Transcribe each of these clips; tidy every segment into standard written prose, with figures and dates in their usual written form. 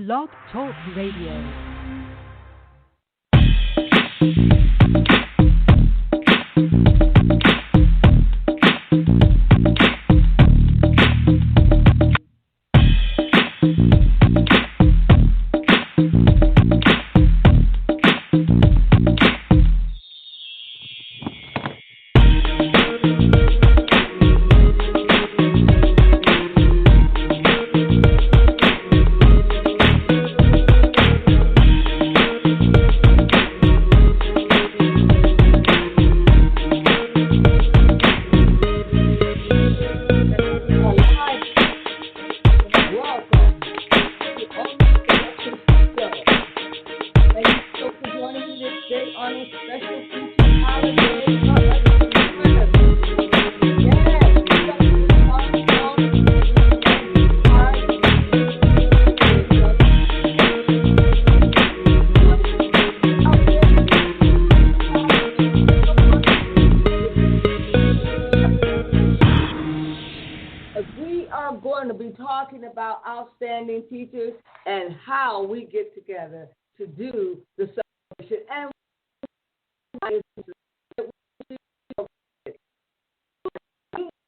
Blog Talk Radio. Outstanding teachers and how we get together to do the celebration and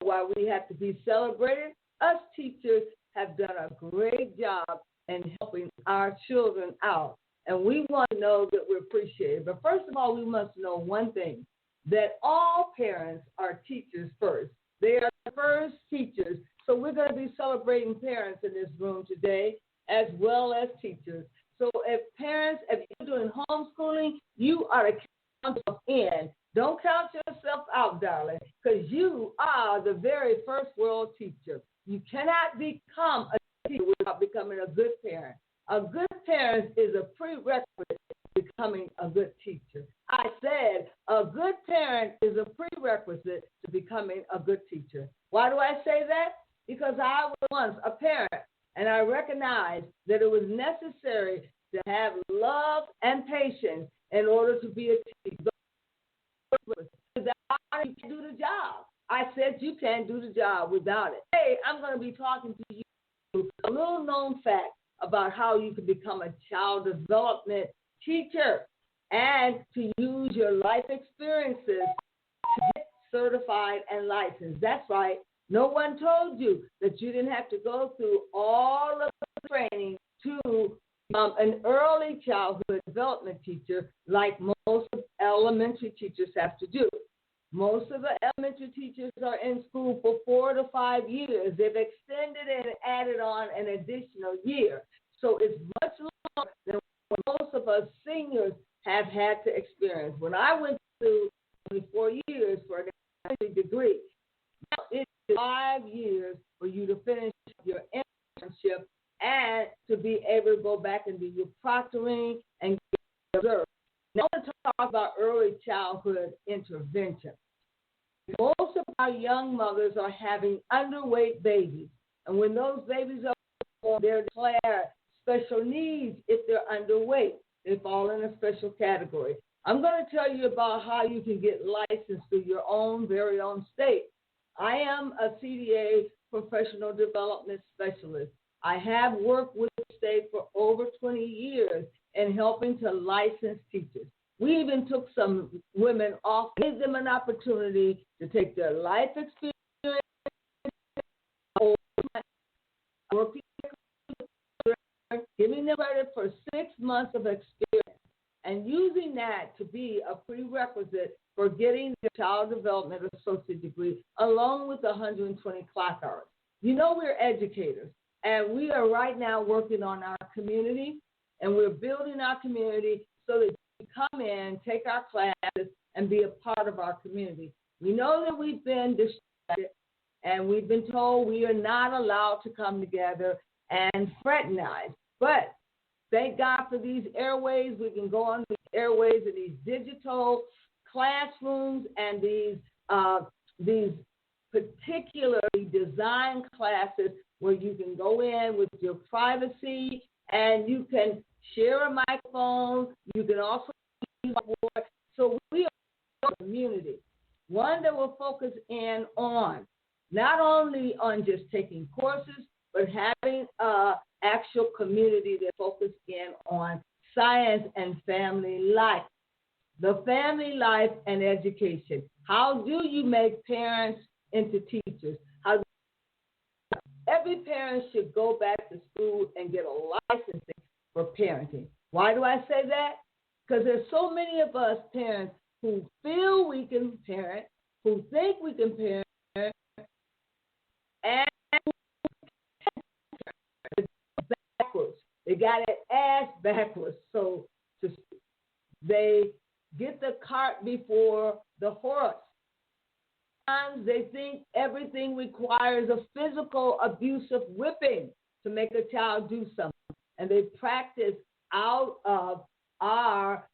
why we have to be celebrated. Us teachers have done a great job in helping our children out, and we want to know that we're appreciated. But first of all, we must know one thing, that all parents are teachers first. They are the first teachers. So we're going to be celebrating parents in this room today as well as teachers. So if parents, if you're doing homeschooling, you are to count yourself in. Don't count yourself out, darling, because you are the very first world teacher. You cannot become a teacher without becoming a good parent. A good parent is a prerequisite to becoming a good teacher. I said a good parent is a prerequisite to becoming a good teacher. Why do I say that? Because I was once a parent, and I recognized that it was necessary to have love and patience in order to be a teacher. I can't do the job. I said you can't do the job without it. Hey, I'm going to be talking to you a little known fact about how you can become a child development teacher and to use your life experiences to get certified and licensed. That's right. No one told you that you didn't have to go through all of the training to an early childhood development teacher like most of elementary teachers have to do. Most of the elementary teachers are in school for 4 to 5 years. They've extended it and added on an additional year. So it's much longer than what most of us seniors have had to experience. When I went through 4 years for an elementary degree, now it's 5 years for you to finish your internship and to be able to go back and do your proctoring and get observed. Now I want to talk about early childhood intervention. Most of our young mothers are having underweight babies, and when those babies are born, they're declared special needs if they're underweight. They fall in a special category. I'm going to tell you about how you can get licensed through your own very own state. I am a CDA professional development specialist. I have worked with the state for over 20 years in helping to license teachers. We even took some women off, gave them an opportunity to take their life experience, giving them credit for 6 months of experience, and using that to be a prerequisite for getting the child development associate degree, along with 120 clock hours. You know, we're educators, and we are right now working on our community, and we're building our community so that you come in, take our classes, and be a part of our community. We know that we've been distracted, and we've been told we are not allowed to come together and fraternize. But thank God for these airways. We can go on these airways and these digital classrooms and these particularly designed classes where you can go in with your privacy and you can share a microphone. You can also use a board. So we are a community, one that will focus in on not only on just taking courses, but having a actual community that focuses in on science and family life. The family life and education. How do you make parents into teachers? Every parent should go back to school and get a license for parenting. Why do I say that? Because there's so many of us parents who feel we can parent, who think we can parent, and backwards. They got it ass backwards. So they get the cart before the horse. Sometimes they think everything requires a physical abusive whipping to make a child do something. And they practice out of our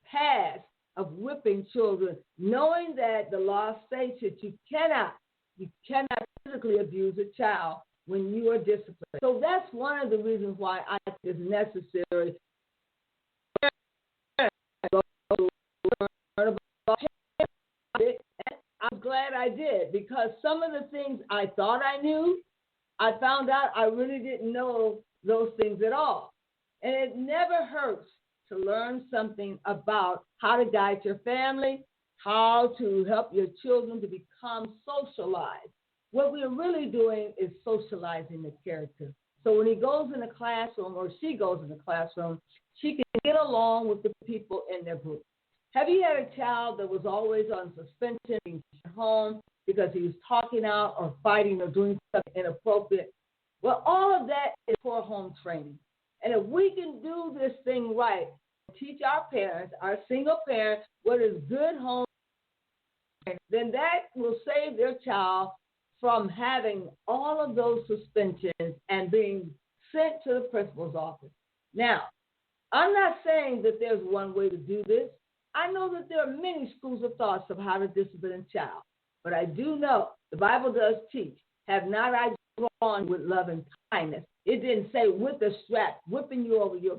past of whipping children, knowing that the law states that you cannot physically abuse a child when you are disciplined. So that's one of the reasons why I think it's necessary to learn about it. And I'm glad I did, because some of the things I thought I knew, I found out I really didn't know those things at all. And it never hurts to learn something about how to guide your family, how to help your children to become socialized. What we're really doing is socializing the character. So when he goes in the classroom, or she goes in the classroom, she can get along with the people in their group. Have you had a child that was always on suspension, being sent home because he was talking out or fighting or doing something inappropriate? Well, all of that is poor home training. And if we can do this thing right, teach our parents, our single parents, what is good home training, then that will save their child from having all of those suspensions and being sent to the principal's office. Now, I'm not saying that there's one way to do this. I know that there are many schools of thoughts of how to discipline a child. But I do know the Bible does teach, have not I drawn with love and kindness. It didn't say with a strap, whipping you over your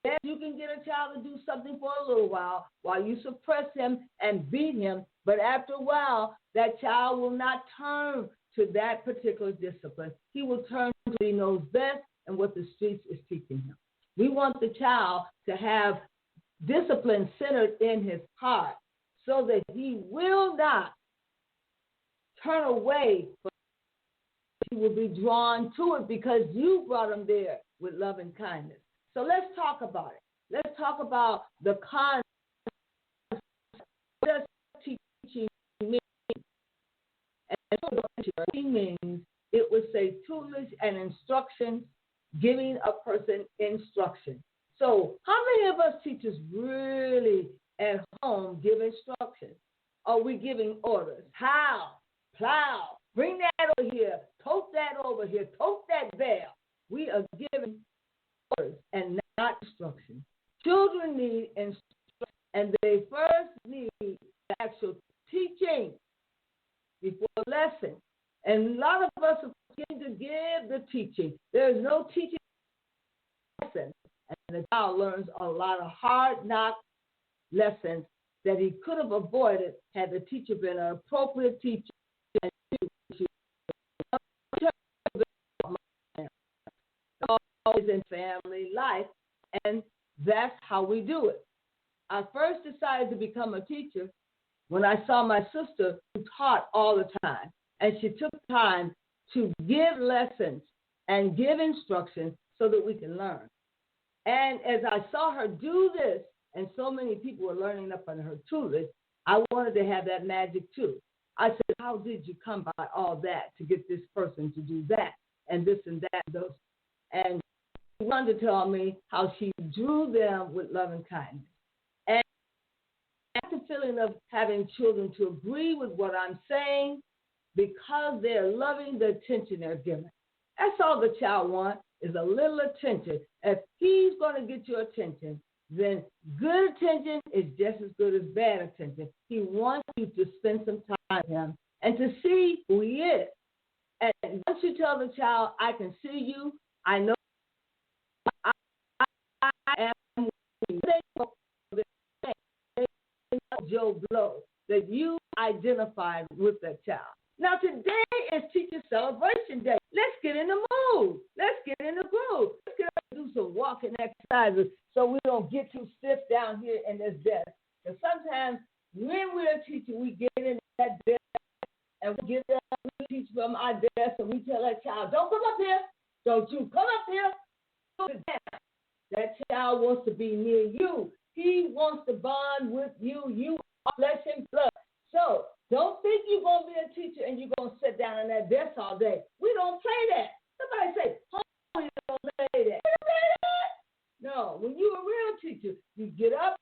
back. You can get a child to do something for a little while you suppress him and beat him. But after a while, that child will not turn to that particular discipline. He will turn to what he knows best and what the streets is teaching him. We want the child to have discipline centered in his heart so that he will not turn away from it. He will be drawn to it because you brought him there with love and kindness. So let's talk about it. Let's talk about the concept. What does teaching mean? And teaching means it would say tutelage and instruction, giving a person instruction. So how many of us teachers really at home give instructions? Are we giving orders? How? Plow. Bring that over here. Tote that over here. Tote that bell. We are giving orders and not instructions. Children need instruction, and they first need actual teaching before lesson. And a lot of us are beginning to give the teaching. There is no teaching lesson. And the child learns a lot of hard knock lessons that he could have avoided had the teacher been an appropriate teacher. Always in family life, and that's how we do it. I first decided to become a teacher when I saw my sister who taught all the time, and she took time to give lessons and give instructions so that we can learn. And as I saw her do this, and so many people were learning up under her tutelage, I wanted to have that magic too. I said, how did you come by all that to get this person to do that and this and that and those? And she wanted to tell me how she drew them with love and kindness. And that's the feeling of having children to agree with what I'm saying because they're loving the attention they're given. That's all the child wants, is a little attention. If he's going to get your attention, then good attention is just as good as bad attention. He wants you to spend some time with him and to see who he is. And once you tell the child, I can see you, I know I am Joe Blow, that you identified with that child. Now, today is Teacher Celebration Day. Let's get in the mood. Let's get in the groove. Let's get up and do some walking exercises so we don't get too stiff down here in this desk. Because sometimes when we're a teacher, we get in that desk and we get up, we teach from our desk, and we tell that child, don't come up here. Don't you come up here. That child wants to be near you. He wants to bond with you. You are flesh and blood. So don't think you're going to be a teacher and you're going to sit down in that desk all day. We don't play that. Somebody say, oh, you don't play that. You don't play that? No, when you're a real teacher, you get up,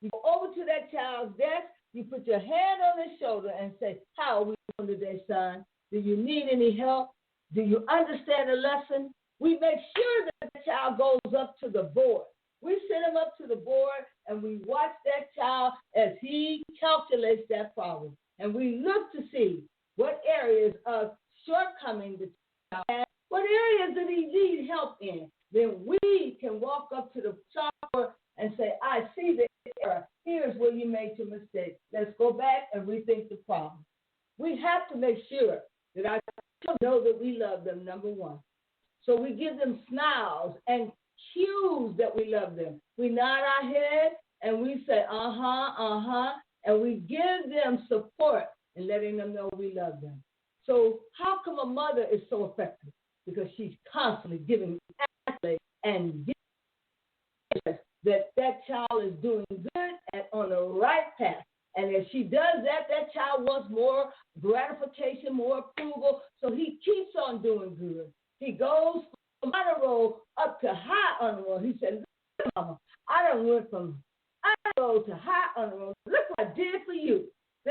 you go over to that child's desk, you put your hand on his shoulder and say, how are we doing today, son? Do you need any help? Do you understand the lesson? We make sure that the child goes up to the board. We send him up to the board, and we watch that child as he calculates that problem. And we look to see what areas of shortcoming the child has, what areas that he needs help in. Then we can walk up to the chalkboard and say, I see the error. Here's where you made your mistake. Let's go back and rethink the problem. We have to make sure that our children know that we love them, number one. So we give them smiles and cues that we love them. We nod our head and we say, and we give them support and letting them know we love them. So how come a mother is so effective? Because she's constantly giving accolades and giving that child is doing good and on the right path. And if she does that, that child wants more gratification, more approval, so he keeps on doing good. He goes from honor roll up to high honor roll. He said, look, Mama, I done went from honor roll to high honor roll. Look what I did for you.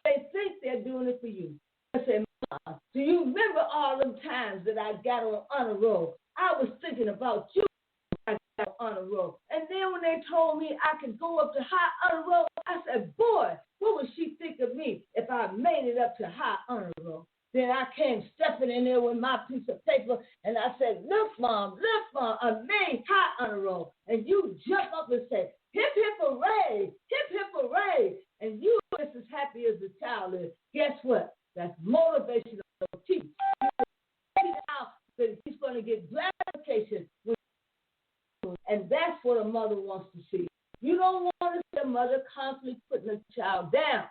They think they're doing it for you. I said, Mama, do you remember all them times that I got on honor roll? I was thinking about you. I got on honor roll. And then when they told me I could go up to high honor roll, I said, boy, what would she think of me if I made it up to high honor roll? Then I came stepping in there with my piece of paper, and I said, look, Mom, I made high honor roll. And you jump up and say, hip, hip, hooray, hip, hip, hooray. And you are just as happy as the child is. Guess what? That's motivation of teach. That he's going to get gratification. And that's what a mother wants to see. You don't want to see a mother constantly putting a child down.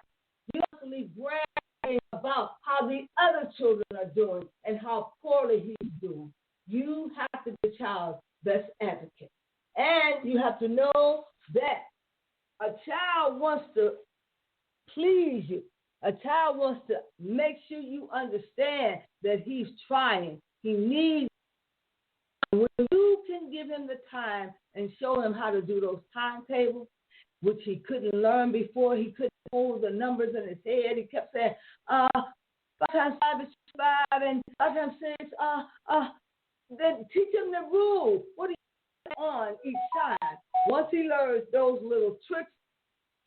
You constantly bragging about how the other children are doing and how poorly he's doing. You have to be a child's best advocate. And you have to know that a child wants to please you. A child wants to make sure you understand that he's trying. He needs. When you can give him the time and show him how to do those timetables, which he couldn't learn before, he couldn't hold the numbers in his head. He kept saying, 5 times 5 is 5, and 5 times 6, then teach him the rule. What do you do on each side? Once he learns those little tricks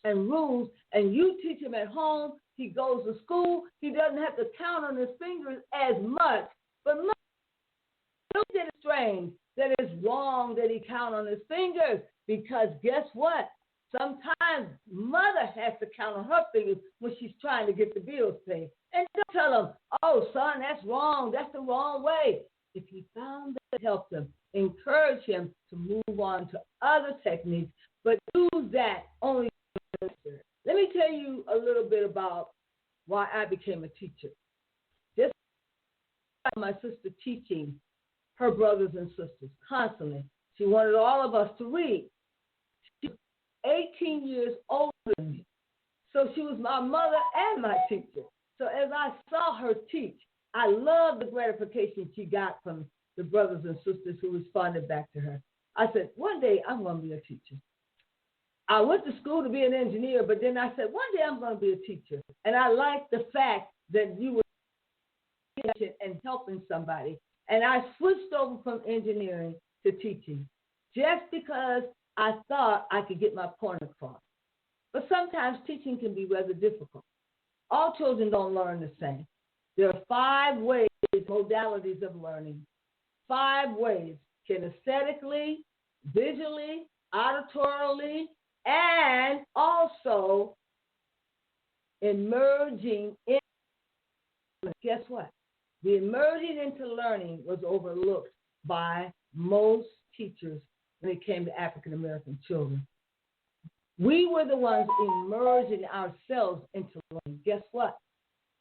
and rules, and you teach him at home, he goes to school, he doesn't have to count on his fingers as much. But look at it strange that it's wrong that he count on his fingers, because guess what? Sometimes mother has to count on her fingers when she's trying to get the bills paid. And don't tell him, oh, son, that's wrong. That's the wrong way. If he found that helped him, encourage him to move on to other techniques, but use that only. Let me tell you a little bit about why I became a teacher. Just my sister teaching her brothers and sisters constantly. She wanted all of us to read. She was 18 years older than me. So she was my mother and my teacher. So as I saw her teach, I loved the gratification she got from the brothers and sisters who responded back to her. I said, one day I'm going to be a teacher. I went to school to be an engineer, but then I said, one day I'm going to be a teacher. And I liked the fact that you were teaching and helping somebody. And I switched over from engineering to teaching just because I thought I could get my point across. But sometimes teaching can be rather difficult. All children don't learn the same. There are 5 ways, modalities of learning. 5 ways: kinesthetically, visually, auditorily, and also emerging in Guess what? The emerging into learning was overlooked by most teachers when it came to African American children. We were the ones emerging ourselves into learning. Guess what?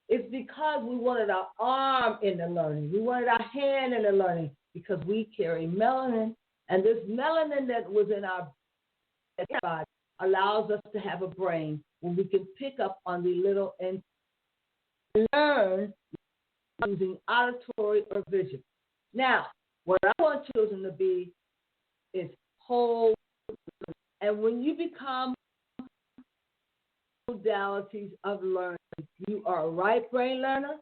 It's because we wanted our arm in the learning. We wanted our hand in the learning because we carry melanin. And this melanin that was in our body allows us to have a brain where we can pick up on the little and learn using auditory or vision. Now, what I want children to be is whole. And when you become modalities of learning, you are a right brain learner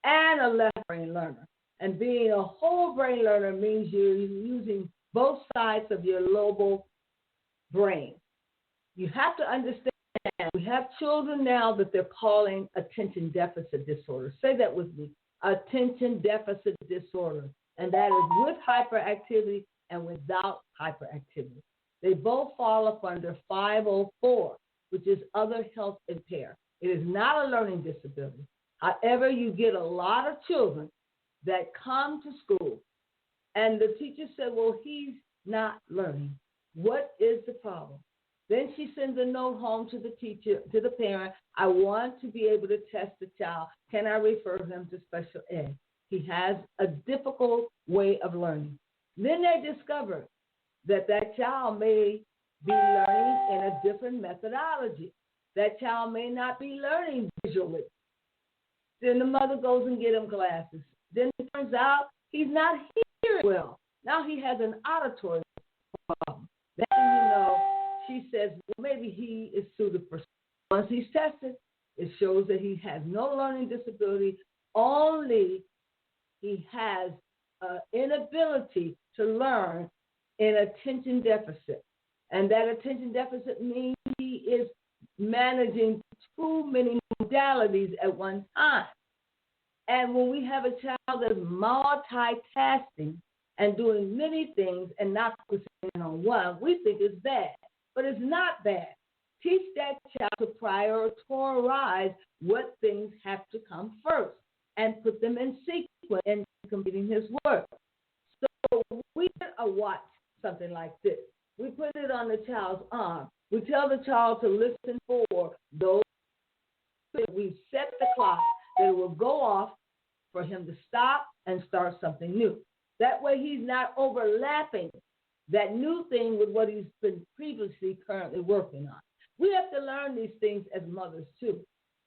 and a left brain learner. And being a whole brain learner means you're using both sides of your lobal brain. You have to understand, we have children now that they're calling attention deficit disorder. Say that with me, attention deficit disorder. And that is with hyperactivity and without hyperactivity. They both fall up under 504, which is other health impaired. It is not a learning disability. However, you get a lot of children that come to school and the teacher said, well, he's not learning. What is the problem? Then she sends a note home to the teacher, to the parent. I want to be able to test the child. Can I refer him to special ed? He has a difficult way of learning. Then they discover that that child may be learning in a different methodology. That child may not be learning visually. Then the mother goes and gets him glasses. Then it turns out he's not hearing well. Now he has an auditory problem. Then, she says, well, maybe he is suited for. Once he's tested, it shows that he has no learning disability, only he has an inability to learn in attention deficit. And that attention deficit means he is managing too many modalities at one time. And when we have a child that's multitasking and doing many things and not focusing on one, we think it's bad. But it's not bad. Teach that child to prioritize what things have to come first and put them in sequence and completing his work. So we watch something like this. We put it on the child's arm. We tell the child to listen for those. We set the clock that it will go off for him to stop and start something new. That way he's not overlapping that new thing with what he's been previously currently working on. We have to learn these things as mothers too.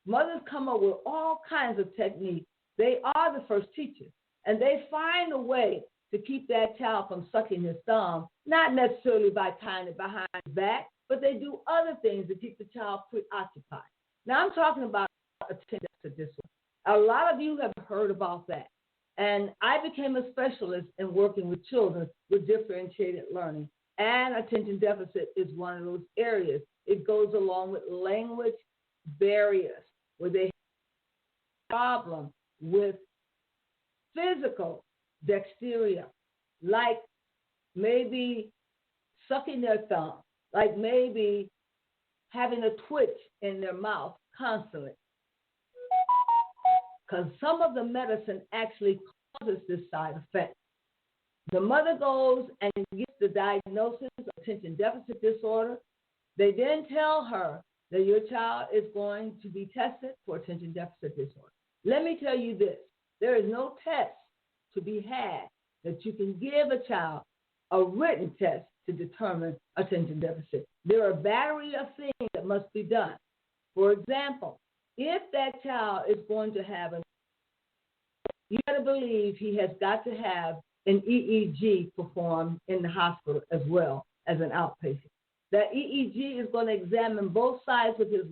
Mothers come up with all kinds of techniques. They are the first teachers, and they find a way to keep that child from sucking his thumb, not necessarily by tying it behind his back, but they do other things to keep the child preoccupied. Now I'm talking about attention deficit disorder. A lot of you have heard about that. And I became a specialist in working with children with differentiated learning. And attention deficit is one of those areas. It goes along with language barriers, where they have a problem with physical dexterity, like maybe sucking their thumb, like maybe having a twitch in their mouth constantly. Because some of the medicine actually causes this side effect. The mother goes and gets the diagnosis of attention deficit disorder. They then tell her that your child is going to be tested for attention deficit disorder. Let me tell you this. There is no test to be had that you can give a child a written test to determine attention deficit. There are a battery of things that must be done. For example, if that child is going to have you got to believe he has got to have an EEG performed in the hospital as well as an outpatient. That EEG is going to examine both sides of his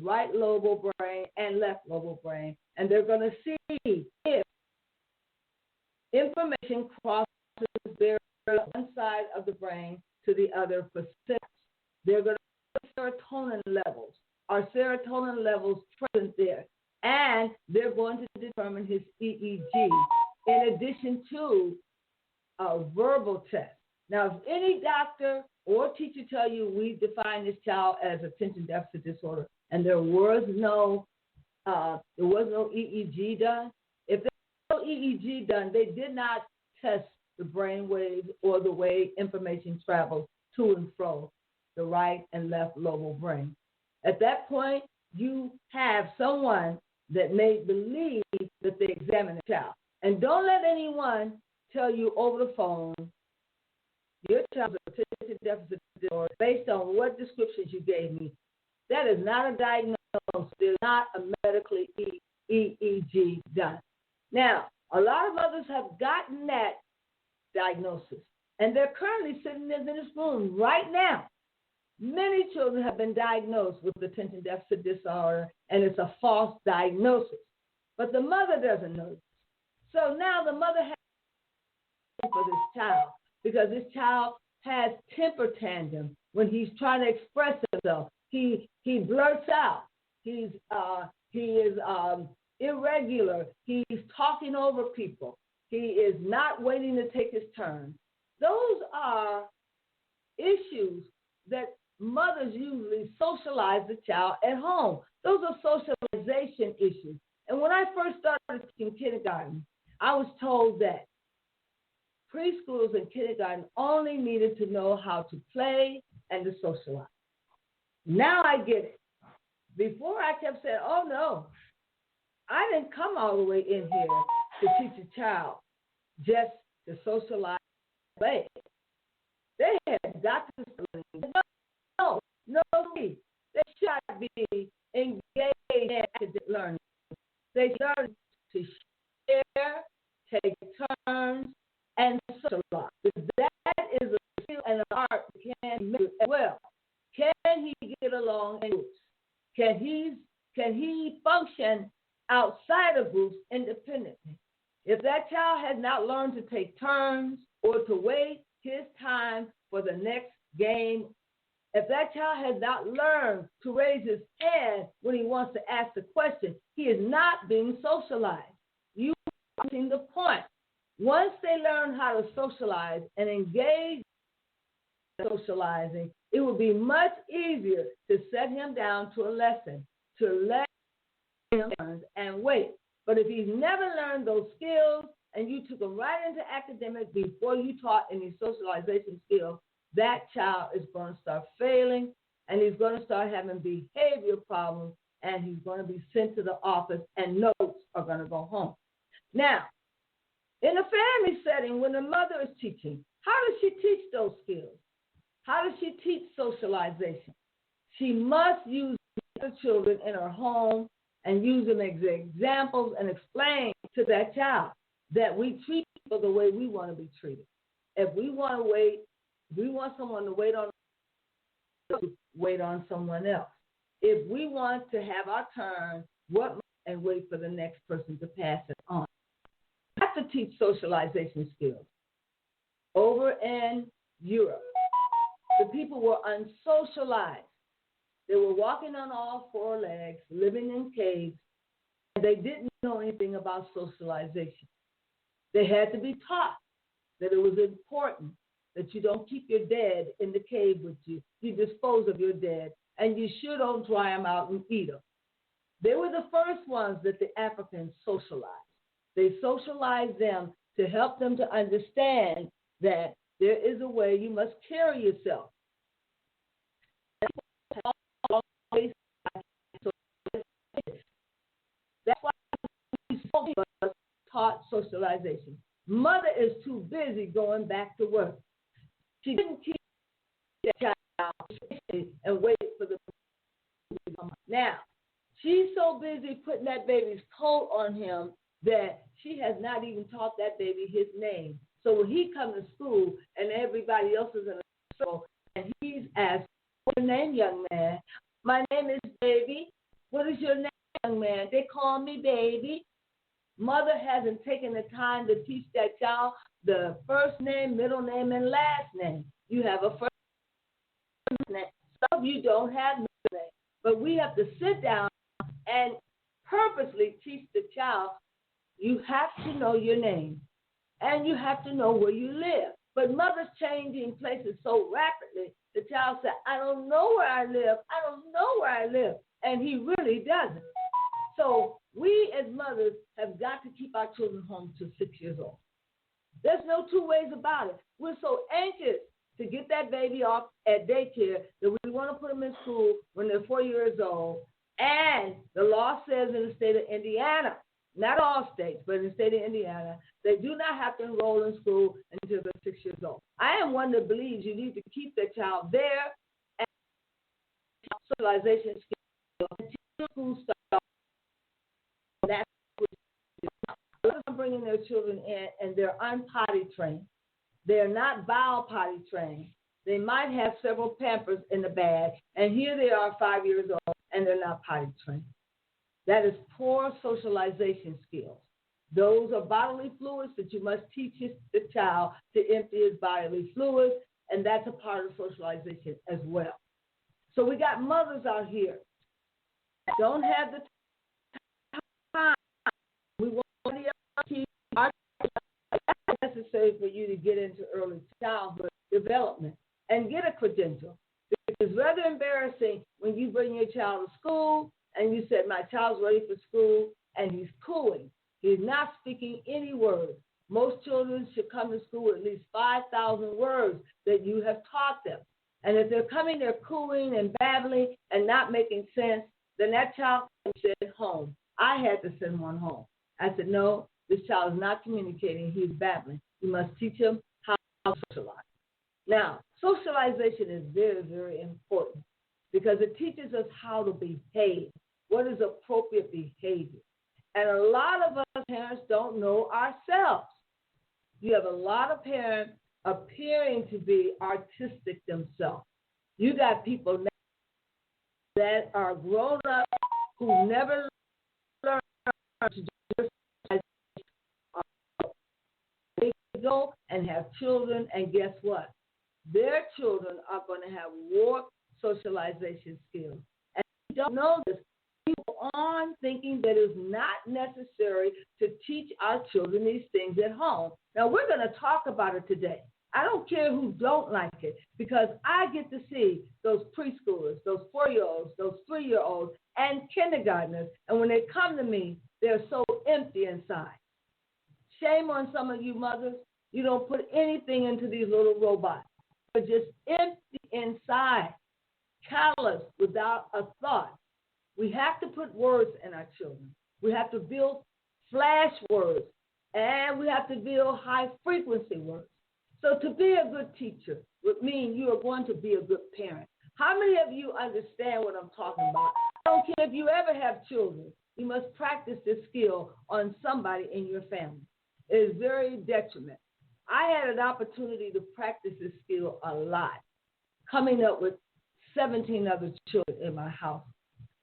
right lobal brain and left lobal brain, and they're going to see if information crosses their one side of the brain to the other for steps. They're going to look at serotonin levels. Are serotonin levels present there? And they're going to determine his EEG in addition to a verbal test. Now, if any doctor or teacher tell you we define this child as attention deficit disorder and there was no There was no EEG done. If there was no EEG done, they did not test the brain waves or the way information travels to and fro the right and left lobar brain. At that point, you have someone that may believe that they examine a child. And don't let anyone tell you over the phone, your child's attention deficit disorder based on what descriptions you gave me. That is not a diagnosis. There's not a medically EEG done. Now, a lot of others have gotten that diagnosis, and they're currently sitting in this room right now. Many children have been diagnosed with attention deficit disorder, and it's a false diagnosis. But the mother doesn't know this. So now the mother has for this child because this child has temper tantrum when he's trying to express himself. He blurts out. He is irregular. He's talking over people. He is not waiting to take his turn. Those are issues that mothers usually socialize the child at home. Those are socialization issues. And when I first started teaching kindergarten, I was told that preschoolers and kindergarten only needed to know how to play and to socialize. Now I get it. Before I kept saying, oh no, I didn't come all the way in here to teach a child just to socialize and play. They had got to study. No, they should be engaged in academic learning. They learn to share, take turns, and socialize. That is a skill and an art that can be made as well. Can he get along in groups? Can he function outside of groups independently? If that child has not learned to take turns or to wait his time for the next game, if that child has not learned to raise his hand when he wants to ask a question, he is not being socialized. You are missing the point. Once they learn how to socialize and engage in socializing, it will be much easier to set him down to a lesson, to let him learn and wait. But if he's never learned those skills and you took him right into academics before you taught any socialization skills, that child is going to start failing and he's going to start having behavior problems and he's going to be sent to the office and notes are going to go home. Now, in a family setting, when the mother is teaching, how does she teach those skills? How does she teach socialization? She must use the children in her home and use them as examples and explain to that child that we treat people the way we want to be treated. If we want to wait, we want someone to wait on someone else. If we want to have our turn, and wait for the next person to pass it on. We have to teach socialization skills. Over in Europe, the people were unsocialized. They were walking on all four legs, living in caves, and they didn't know anything about socialization. They had to be taught that it was important that you don't keep your dead in the cave with you. You dispose of your dead, and you sure don't dry them out and eat them. They were the first ones that the Africans socialized. They socialized them to help them to understand that there is a way you must carry yourself. That's why we taught socialization. Mother is too busy going back to work. She didn't keep the child and wait for the to come. Now, she's so busy putting that baby's coat on him that she has not even taught that baby his name. So when he comes to school and everybody else is in a circle and he's asked, what's your name, young man? My name is Baby. What is your name, young man? They call me Baby. Mother hasn't taken the time to teach that child the first name, middle name, and last name. You have a first name. Some of you don't have middle name. But we have to sit down and purposely teach the child, you have to know your name. And you have to know where you live. But mother's changing places so rapidly, the child said, I don't know where I live. I don't know where I live. And he really doesn't. So we as mothers have got to keep our children home to 6 years old. There's no two ways about it. We're so anxious to get that baby off at daycare that we want to put them in school when they're 4 years old. And the law says in the state of Indiana, not all states, but in the state of Indiana, they do not have to enroll in school until they're 6 years old. I am one that believes you need to keep the child there and socialization skills until school starts. That's what I'm bringing their children in, and they're unpotty trained. They're not bowel potty trained. They might have several Pampers in the bag, and here they are 5 years old, and they're not potty trained. That is poor socialization skills. Those are bodily fluids that you must teach the child to empty his bodily fluids, and that's a part of socialization as well. So we got mothers out here that don't have the time. We want to keep our it's necessary for you to get into early childhood development and get a credential. It's rather embarrassing when you bring your child to school and you said, my child's ready for school, and he's cooing. He's not speaking any words. Most children should come to school with at least 5,000 words that you have taught them. And if they're coming, they're cooing and babbling and not making sense, then that child can be sent home. I had to send one home. I said, no, this child is not communicating. He's babbling. You must teach him how to socialize. Now, socialization is very, very important because it teaches us how to behave, what is appropriate behavior. And a lot of us parents don't know ourselves. You have a lot of parents appearing to be artistic themselves. You got people that are grown up who never learned to do they go and have children, and guess what? Their children are going to have warped socialization skills. And we don't know this. People on thinking that it's not necessary to teach our children these things at home. Now, we're going to talk about it today. I don't care who don't like it, because I get to see those preschoolers, those 4-year-olds, those 3-year-olds, and kindergartners, and when they come to me, they're so empty inside. Shame on some of you mothers. You don't put anything into these little robots. They're just empty inside, callous, without a thought. We have to put words in our children. We have to build flash words, and we have to build high-frequency words. So to be a good teacher would mean you are going to be a good parent. How many of you understand what I'm talking about? I don't care if you ever have children. You must practice this skill on somebody in your family. It is very detrimental. I had an opportunity to practice this skill a lot, coming up with 17 other children in my house.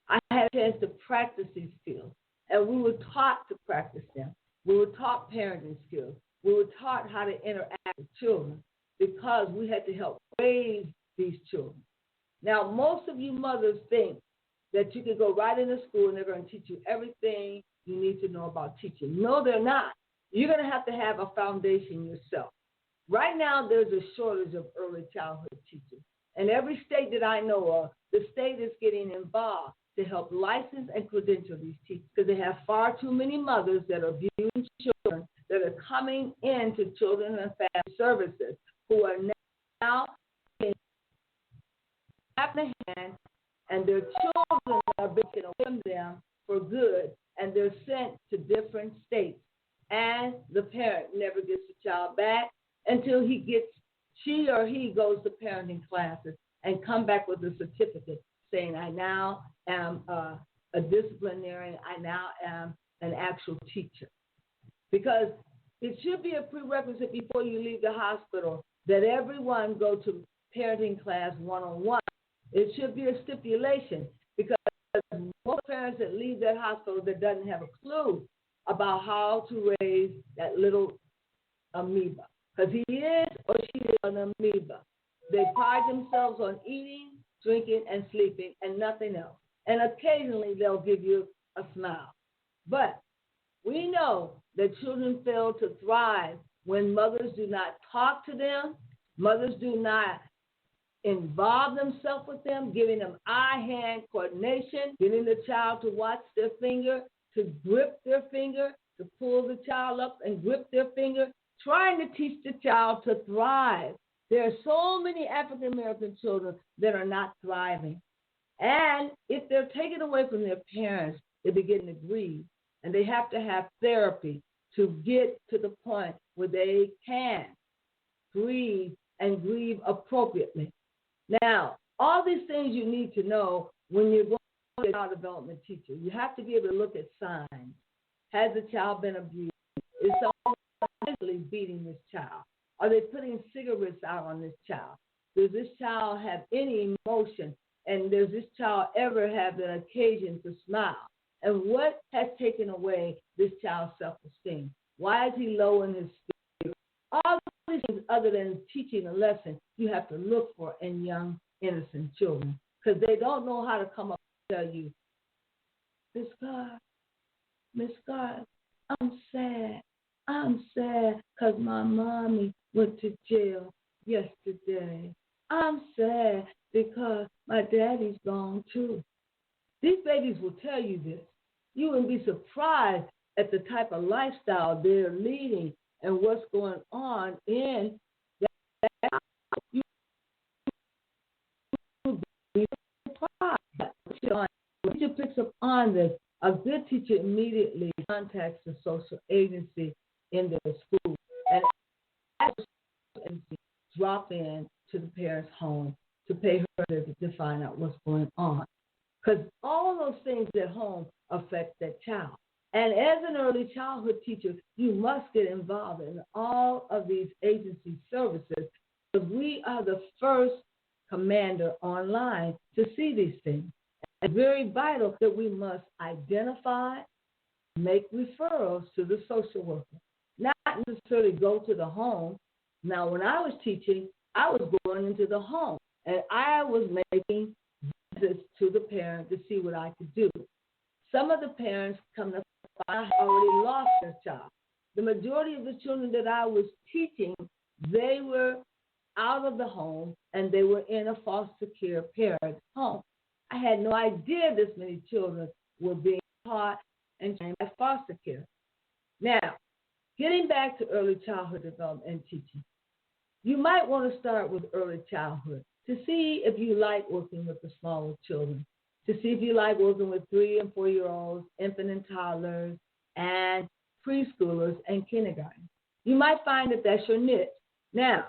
I had a chance to practice these skills, and we were taught to practice them. We were taught parenting skills. We were taught how to interact with children because we had to help raise these children. Now, most of you mothers think that you can go right into school and they're going to teach you everything you need to know about teaching. No, they're not. You're going to have a foundation yourself. Right now, there's a shortage of early childhood teachers. And every state that I know of, the state is getting involved to help license and credential these teachers because they have far too many mothers that are viewing children that are coming into children and family services who are now in the hand, and their children are being away from them for good, and they're sent to different states. And the parent never gets the child back until she or he goes to parenting classes and come back with a certificate saying, I now am a disciplinarian, I now am an actual teacher. Because it should be a prerequisite before you leave the hospital that everyone go to parenting class one-on-one. It should be a stipulation because most parents that leave that hospital that doesn't have a clue about how to raise that little amoeba. Because he is or she is an amoeba. They pride themselves on eating, drinking, and sleeping, and nothing else. And occasionally they'll give you a smile. But we know that children fail to thrive when mothers do not talk to them, mothers do not involve themselves with them, giving them eye-hand coordination, getting the child to watch their finger, to grip their finger, to pull the child up and grip their finger, trying to teach the child to thrive. There are so many African American children that are not thriving. And if they're taken away from their parents, they begin to grieve. And they have to have therapy to get to the point where they can grieve and grieve appropriately. Now, all these things you need to know when you're going to be a child development teacher. You have to be able to look at signs. Has the child been abused? Is someone beating this child? Are they putting cigarettes out on this child? Does this child have any emotion? And does this child ever have an occasion to smile? And what has taken away this child's self-esteem? Why is he low in his spirit? All these things other than teaching a lesson you have to look for in young, innocent children, because they don't know how to come up and tell you, Miss God, I'm sad. I'm sad because my mommy went to jail yesterday. I'm sad because my daddy's gone too. These babies will tell you this. You wouldn't be surprised at the type of lifestyle they're leading and what's going on in that. You would be surprised. When teacher picks up on this, a good teacher immediately contacts the social agency in their school and drop in to the parent's home to pay her visit to find out what's going on. Because all those things at home affect that child. And as an early childhood teacher, you must get involved in all of these agency services because we are the first commander online to see these things. It's very vital that we must identify, make referrals to the social worker, not necessarily go to the home. Now, when I was teaching, I was going into the home, and I was making visits to the parent to see what I could do. Some of the parents come to find I already lost their child. The majority of the children that I was teaching, they were out of the home, and they were in a foster care parent's home. I had no idea this many children were being taught and trained by foster care. Now, getting back to early childhood development and teaching, you might want to start with early childhood to see if you like working with the smaller children, to see if you like working with 3- and 4-year-olds, infant and toddlers, and preschoolers and kindergarten. You might find that that's your niche. Now,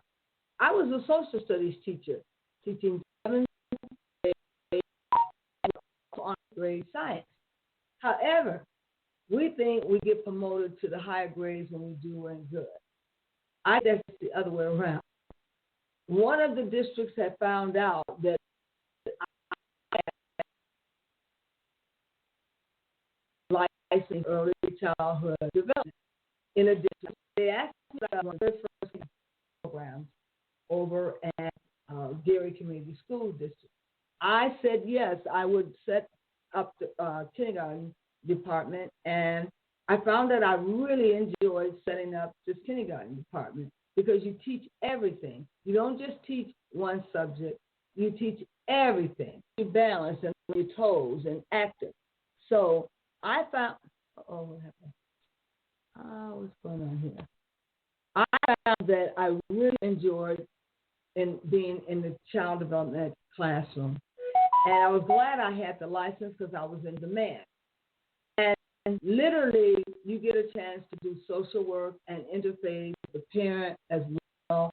I was a social studies teacher, teaching 7th grade on grade science. However, we think we get promoted to the higher grades when we do and good. I guess it's the other way around. One of the districts had found out that I licensed early childhood development in a district. They asked me about one of their first programs over at Gary Community School District. I said yes, I would set up the kindergarten department, and I found that I really enjoyed setting up this kindergarten department because you teach everything. You don't just teach one subject, you teach everything. You balance and on your toes and active. So I found, what happened? What's going on here? I found that I really enjoyed in being in the child development classroom. And I was glad I had the license because I was in demand. And literally, you get a chance to do social work and interface with the parent as well.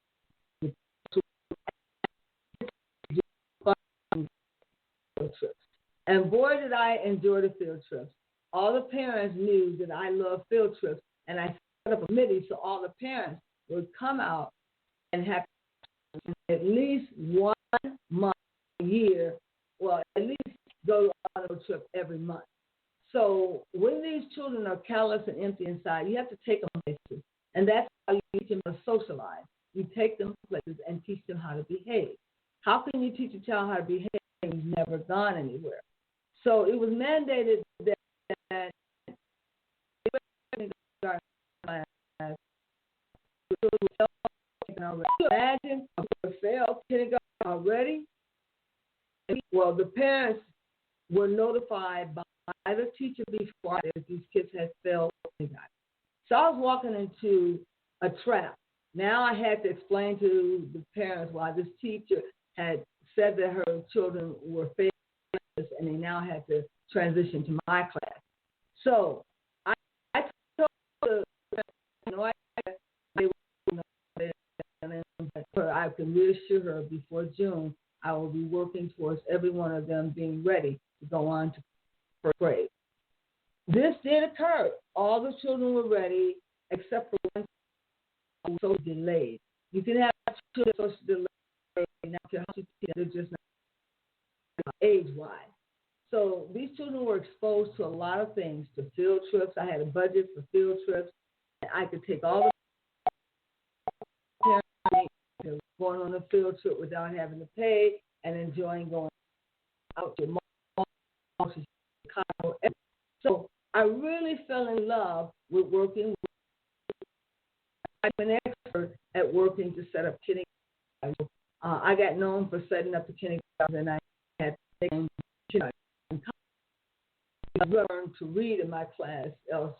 And boy, did I enjoy the field trips. All the parents knew that I love field trips, and I set up a committee so all the parents would come out and have at least 1 month a year, well, at least go on a trip every month. So when these children are callous and empty inside, you have to take them places. And that's how you teach them to socialize. You take them places and teach them how to behave. How can you teach a child how to behave when he's never gone anywhere? So it was mandated that imagine a failed kindergarten are ready. Well, the parents were notified by the teacher before that these kids had failed. So I was walking into a trap. Now I had to explain to the parents why this teacher had said that her children were failing, and they now had to transition to my class. So I told the I can reassure her before June, I will be working towards every one of them being ready to go on to first grade. This did occur. All the children were ready, except for one who was so delayed. You can have children so delayed, now they're just not age-wise. So these children were exposed to a lot of things, to field trips. I had a budget for field trips. I could take all the parents going on a field trip without having to pay and enjoying going out to malls, Chicago. So I really fell in love with working. I'm an expert at working to set up kindergarten. I got known for setting up the kindergarten, and I had I learned to read in my class, else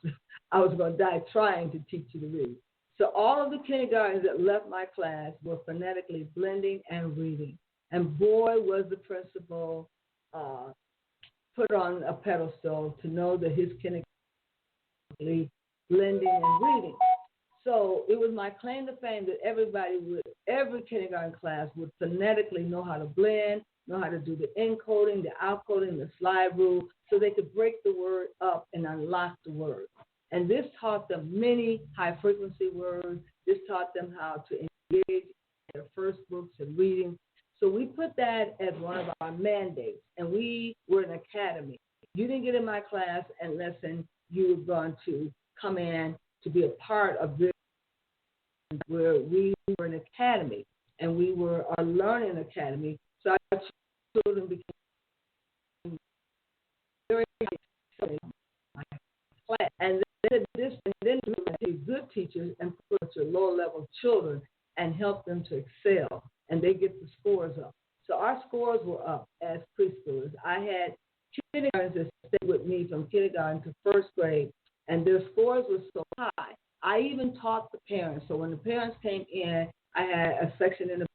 I was going to die trying to teach you to read. So all of the kindergartens that left my class were phonetically blending and reading. And boy, was the principal put on a pedestal to know that his kindergarten was blending and reading. So it was my claim to fame that every kindergarten class would phonetically know how to blend, know how to do the encoding, the outcoding, the slide rule, so they could break the word up and unlock the word. And this taught them many high-frequency words. This taught them how to engage in their first books and reading. So we put that as one of our mandates, and we were an academy. You didn't get in my class unless you were going to come in to be a part of this, where we were an academy, and we were a learning academy. So our children became very class, and then be good teachers and put your lower-level children and help them to excel, and they get the scores up. So our scores were up as preschoolers. I had kindergartens that stayed with me from kindergarten to first grade, and their scores were so high. I even taught the parents. So when the parents came in, I had a section in the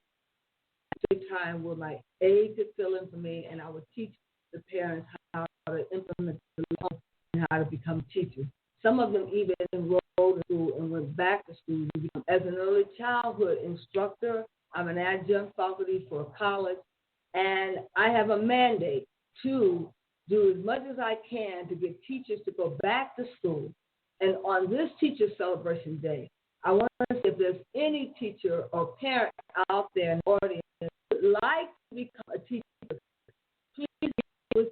time where my aide could fill in for me, and I would teach the parents how to implement the law and how to become teachers. Some of them even enrolled in school and went back to school. As an early childhood instructor, I'm an adjunct faculty for a college, and I have a mandate to do as much as I can to get teachers to go back to school. And on this Teacher Celebration Day, I want to see if there's any teacher or parent out there in the audience that would like to become a teacher. Please with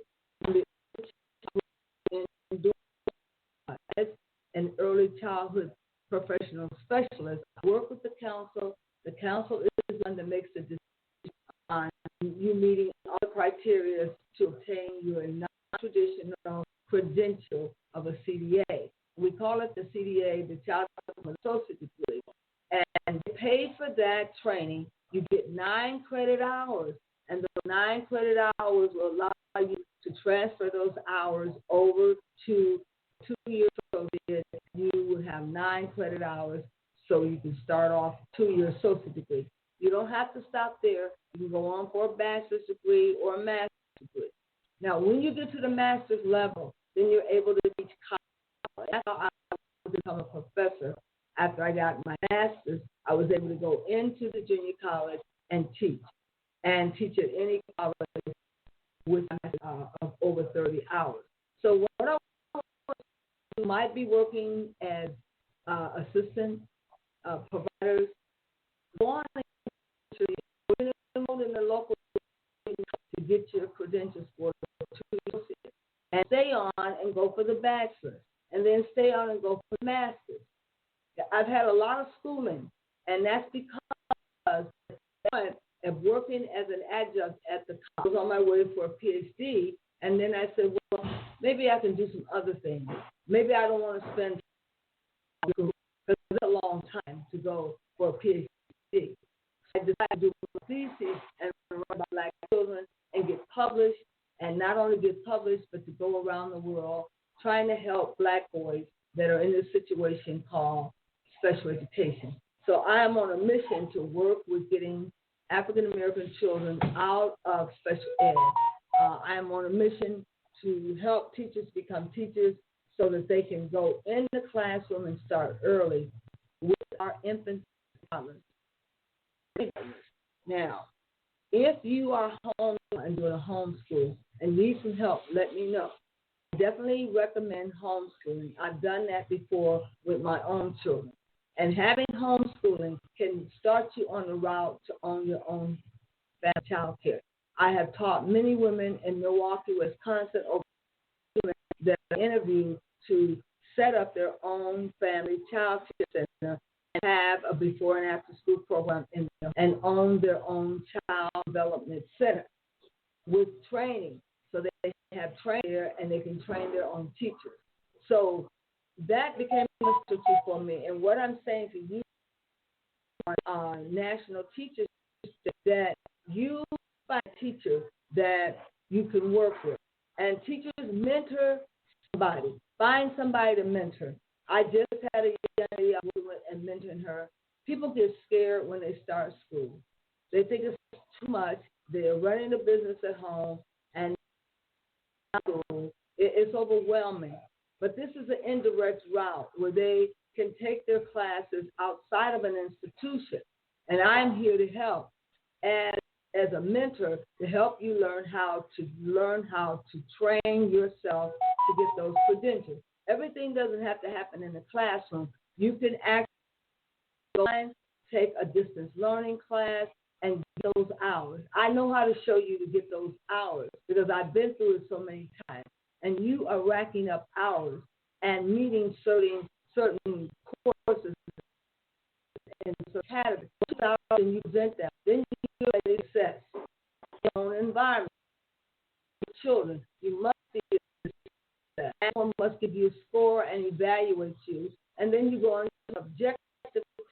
as an early childhood professional specialist. I work with the council. The council is one that makes the decision on you meeting all the criteria to obtain your non-traditional credential of a CDA. We call it the CDA, the Child Development Associate Degree. And to pay for that training, you get 9 credit hours. And those 9 credit hours will allow you to transfer those hours over to 2 years associate. You will have 9 credit hours, so you can start off 2-year associate degree. You don't have to stop there. You can go on for a bachelor's degree or a master's degree. Now, when you get to the master's level, then you're able to teach college. That's how I become a professor. After I got my master's, I was able to go into the junior college and teach at any college with of over 30 hours. So what I might be working as assistant providers, go on to enroll in the local to get your credentials for 2 years, and stay on and go for the bachelor's, and then stay on and go for the master's. I've had a lot of schooling, and that's because of working as an adjunct at the college. I was on my way for a PhD, and then I said, well, maybe I can do some other things. Maybe I don't want to spend because it's a long time to go for a PhD. I decided to do a thesis and published, and not only get published, but to go around the world trying to help Black boys that are in this situation called special education. So I am on a mission to work with getting African American children out of special ed. I am on a mission to help teachers become teachers so that they can go in the classroom and start early with our infants and toddlers. Now, if you are home and doing a homeschool and need some help, let me know. I definitely recommend homeschooling. I've done that before with my own children. And having homeschooling can start you on the route to own your own family child care. I have taught many women in Milwaukee, Wisconsin, over that I interviewed to set up their own family child care center and have a before and after school program in them and own their own child development center with training. So they have training there and they can train their own teachers. So that became a strategy for me. And what I'm saying to you, national teachers, that you find a teacher that you can work with. And teachers mentor somebody. Find somebody to mentor. I just had a young lady I was with and mentoring her. People get scared when they start school. They think it's too much. They're running a business at home, and it's overwhelming. But this is an indirect route where they can take their classes outside of an institution. And I'm here to help as a mentor to help you learn how to train yourself to get those credentials. Everything doesn't have to happen in the classroom. You can actually take a distance learning class and get those hours. I know how to show you to get those hours because I've been through it so many times. And you are racking up hours and meeting certain courses and certain categories. And you present them. Then you do success in your own environment. Children, you must be that. Someone must give you a score and evaluate you. And then you go on to objective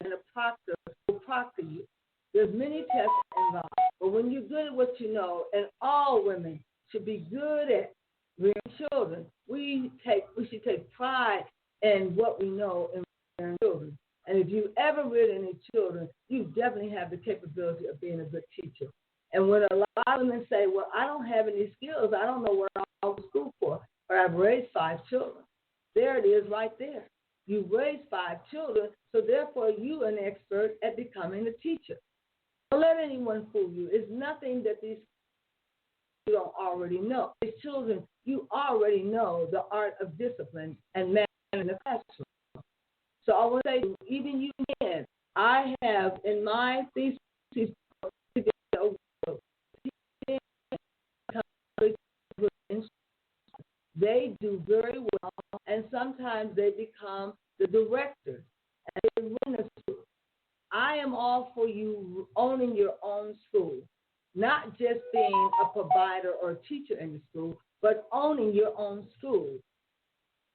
and a proctor will proctor you. There's many tests involved. But when you're good at what you know, and all women should be good at rearing children, we should take pride in what we know in rearing children. And if you ever reared any children, you definitely have the capability of being a good teacher. And when a lot of women say, well, I don't have any skills, I don't know what I was to school for, but I've raised 5 children. There it is right there. You raised 5 children, so therefore you are an expert at becoming a teacher. Don't let anyone fool you. It's nothing that these you don't already know. These children, you already know the art of discipline and management in the classroom. So I want to say, even you men, I have in my thesis, they do very well, and sometimes they become the directors and they run a school. I am all for you owning your own school, not just being a provider or a teacher in the school, but owning your own school.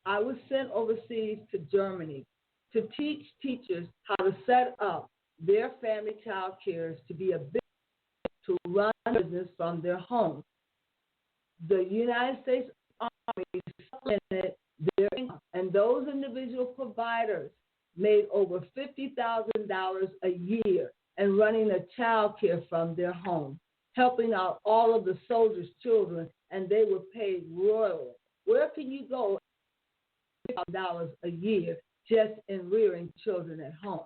I was sent overseas to Germany to teach teachers how to set up their family child cares to be a business, to run a business from their home. The United States Army supplemented their income, and those individual providers made over $50,000 a year and running a child care from their home, helping out all of the soldiers' children, and they were paid royally. Where can you go $50,000 a year just in rearing children at home?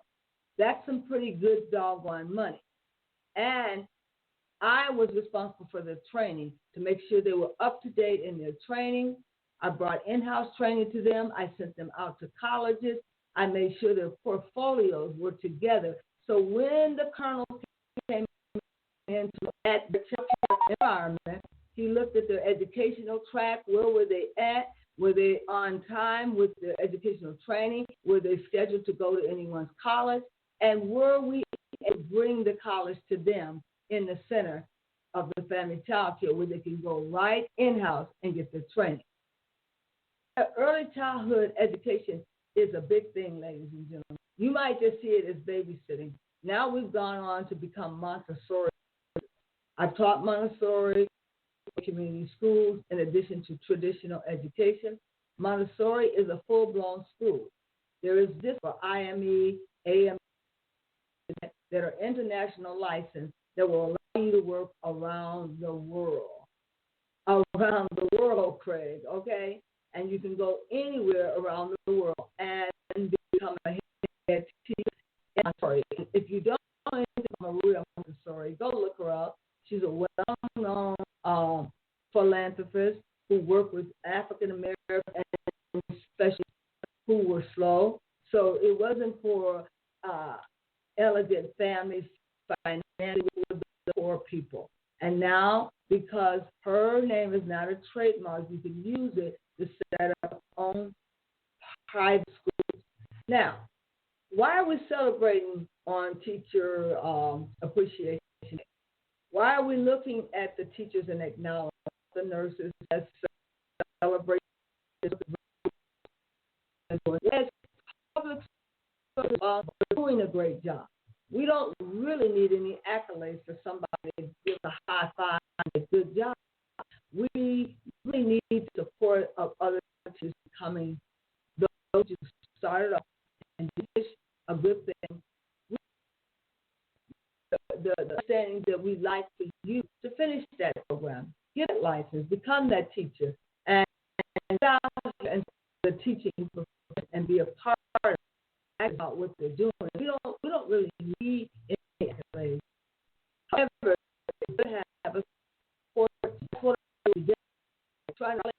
That's some pretty good doggone money. And I was responsible for their training to make sure they were up to date in their training. I brought in-house training to them. I sent them out to colleges. I made sure their portfolios were together. So when the colonel came into at the environment, he looked at their educational track. Where were they at? Were they on time with their educational training? Were they scheduled to go to anyone's college? And were we able to bring the college to them in the center of the family child care where they can go right in-house and get their training? Early childhood education is a big thing, ladies and gentlemen. You might just see it as babysitting. Now we've gone on to become Montessori. I've taught Montessori community schools in addition to traditional education. Montessori is a full-blown school. There is this for IME, AME, that are international license that will allow you to work around the world. Around the world, Craig, okay? And you can go anywhere around the world and become a head teacher. I'm sorry, if you don't know anything about Maria Montessori, go look her up. She's a well-known philanthropist who worked with African Americans and especially who were slow. So it wasn't for elegant families financially, it was the poor people. And now, because her name is not a trademark, you can use it to set up your own private schools. Now, why are we celebrating on Teacher Appreciation Day? Why are we looking at the teachers and acknowledging the nurses as celebrating as public schools are doing a great job? We don't really need any accolades for somebody to give a high five and a good job. We really need support of other teachers coming, those who started off and did a good thing. The understanding that we'd like for you to finish that program, get a license, become that teacher, and the teaching and be a part of about what they're doing. We don't really need any accolades. However, we have a support. That's what we do. Trying to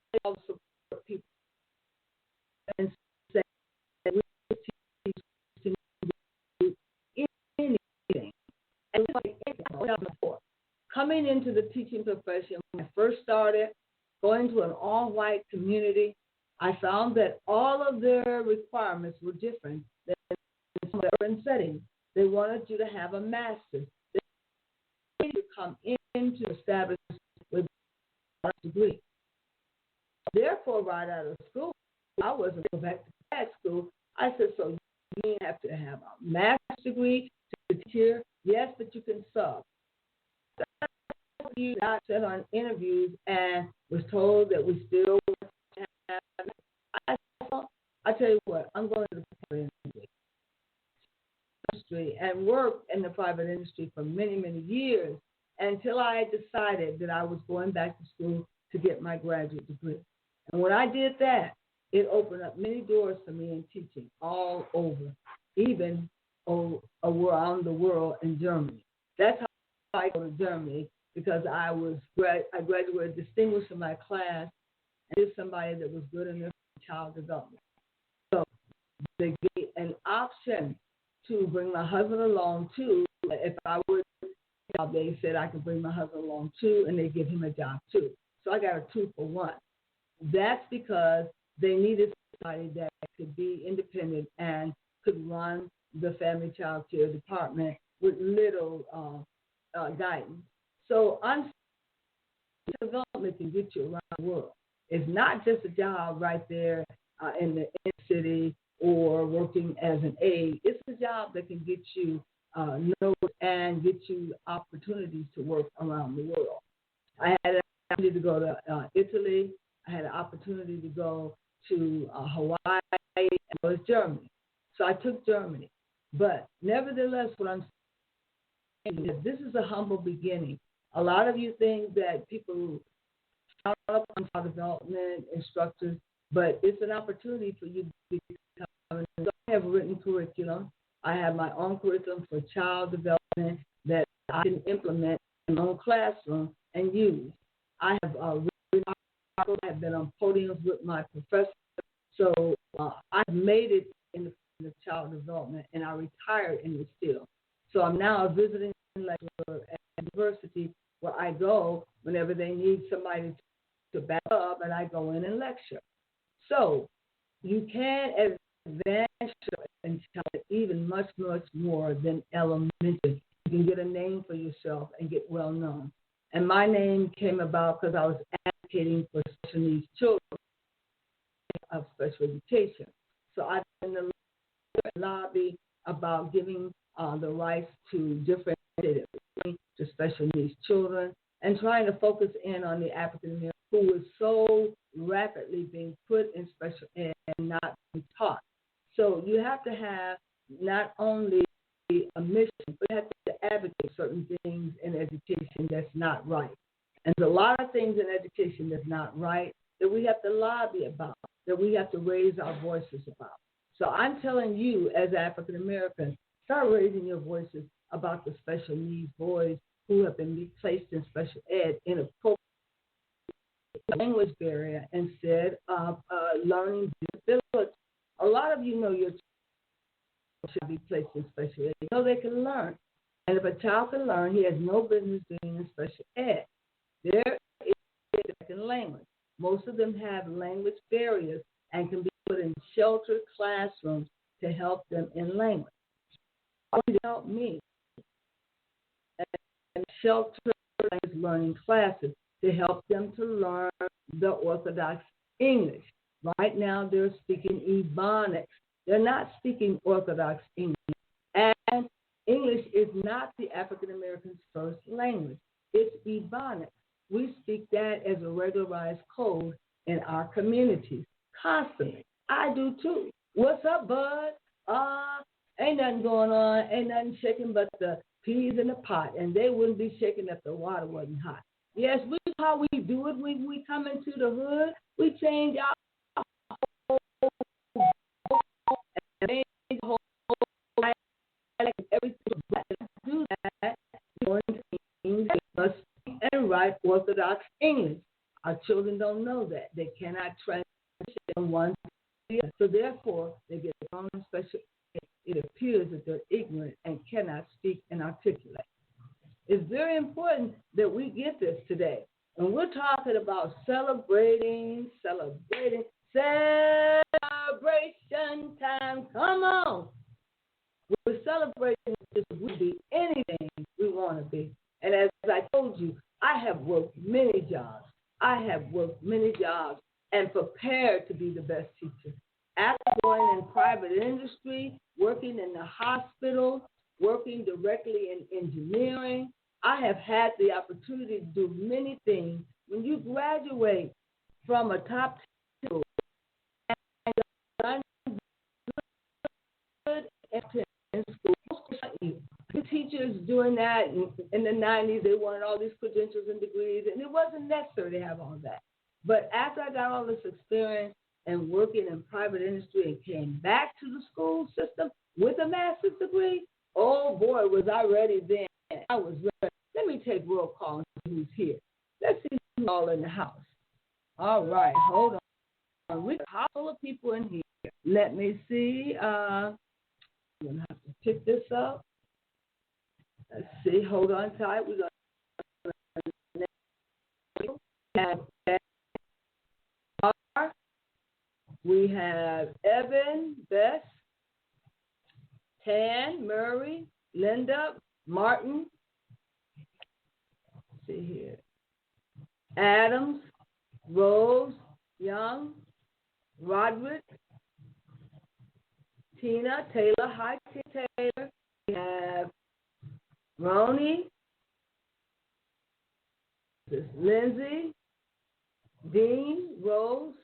support people and say that we can do anything. And coming into the teaching profession, when I first started, going to an all-white community, I found that all of their requirements were different than in some urban settings. They wanted you to have a master's. They wanted you to come into establishment with a degree. Therefore, right out of school, I wasn't going back to grad school. I said, so you have to have a master's degree to teach here. Yes, but you can sub. I said on interviews and was told that we still have. I tell you what, I'm going to the private industry and worked in the private industry for many, many years until I decided that I was going back to school to get my graduate degree. And when I did that, it opened up many doors for me in teaching all over, even around the world in Germany. That's how I go to Germany, because I graduated distinguished in my class and is somebody that was good in their child development. So they gave an option to bring my husband along too. If I were they said I could bring my husband along too, and they give him a job too. So I got a 2-for-1. That's because they needed somebody that could be independent and could run the family child care department with little guidance. So development can get you around the world. It's not just a job right there in the inner city or working as an aide. It's a job that can get you noticed and get you opportunities to work around the world. I had an opportunity to go to Italy. I had an opportunity to go to Hawaii and go to Germany. So I took Germany. But nevertheless, what I'm saying is this is a humble beginning. A lot of you think that people start up on child development instructors, but it's an opportunity for you to become. I have written curriculum. I have my own curriculum for child development that I can implement in my own classroom and use. I have I've been on podiums with my professor. So I've made it in the field of child development, and I retired in this field. So I'm now a visiting lecturer at the university where I go whenever they need somebody to back up, and I go in and lecture. So you can advance and tell even much, much more than elementary. You can get a name for yourself and get well known. And my name came about because I was advocating for special needs children of special education. So I've been in the lobby about giving the rights to different to special needs children. and trying to focus in on the African American who was so rapidly being put in special ed and not being taught. So you have to have not only a mission, but you have to advocate certain things in education that's not right. And there's a lot of things in education that's not right that we have to lobby about, that we have to raise our voices about. So I'm telling you, as African Americans, start raising your voices about the special needs boys who have been placed in special ed in a language barrier instead of learning disability. A lot of you know your child should be placed in special ed. You know they can learn. And if a child can learn, he has no business being in special ed. There is a second language. Most of them have language barriers and can be put in sheltered classrooms to help them in language. To help me and sheltered language learning classes to help them to learn the Orthodox English. Right now, they're speaking Ebonics. They're not speaking Orthodox English. And English is not the African American's first language. It's Ebonics. We speak that as a regularized code in our communities constantly. I do too. What's up, bud? Ain't nothing going on. Ain't nothing shaking but the peas in the pot. And they wouldn't be shaking if the water wasn't hot. Yes, we know how we do it when we come into the hood. We change our whole and change the whole life, everything. Do that. One thing must speak and write Orthodox English. Our children don't know that. They cannot transition from one to the other. So therefore, they get thrown in special ed. It appears that they're ignorant and cannot speak and articulate. It's very important that we get this today. And we're talking about celebration time. Come on. We're celebrating this. We be anything we want to be. And as I told you, I have worked many jobs. And prepared to be the best teacher. After going in private industry, working in the hospital, working directly in engineering, I have had the opportunity to do many things. When you graduate from a top school and done good in school, the teachers doing that in the 90s, they wanted all these credentials and degrees, and it wasn't necessary to have all of that. But after I got all this experience and working in private industry and came back to the school system with a master's degree, oh boy, was I ready then. I was ready. Let me take roll call and see who's here. Let's see who's all in the house. All right, hold on. We got a couple of people in here. Let me see. I'm going to have to pick this up. Let's see. Hold on tight. We're going to have we have Evan, Bess, Tan, Murray, Linda, Martin. Let's see here. Adams, Rose, Young, Roderick, Tina, Taylor. Hi, Taylor. We have Roni, Lindsay, Dean, Rose,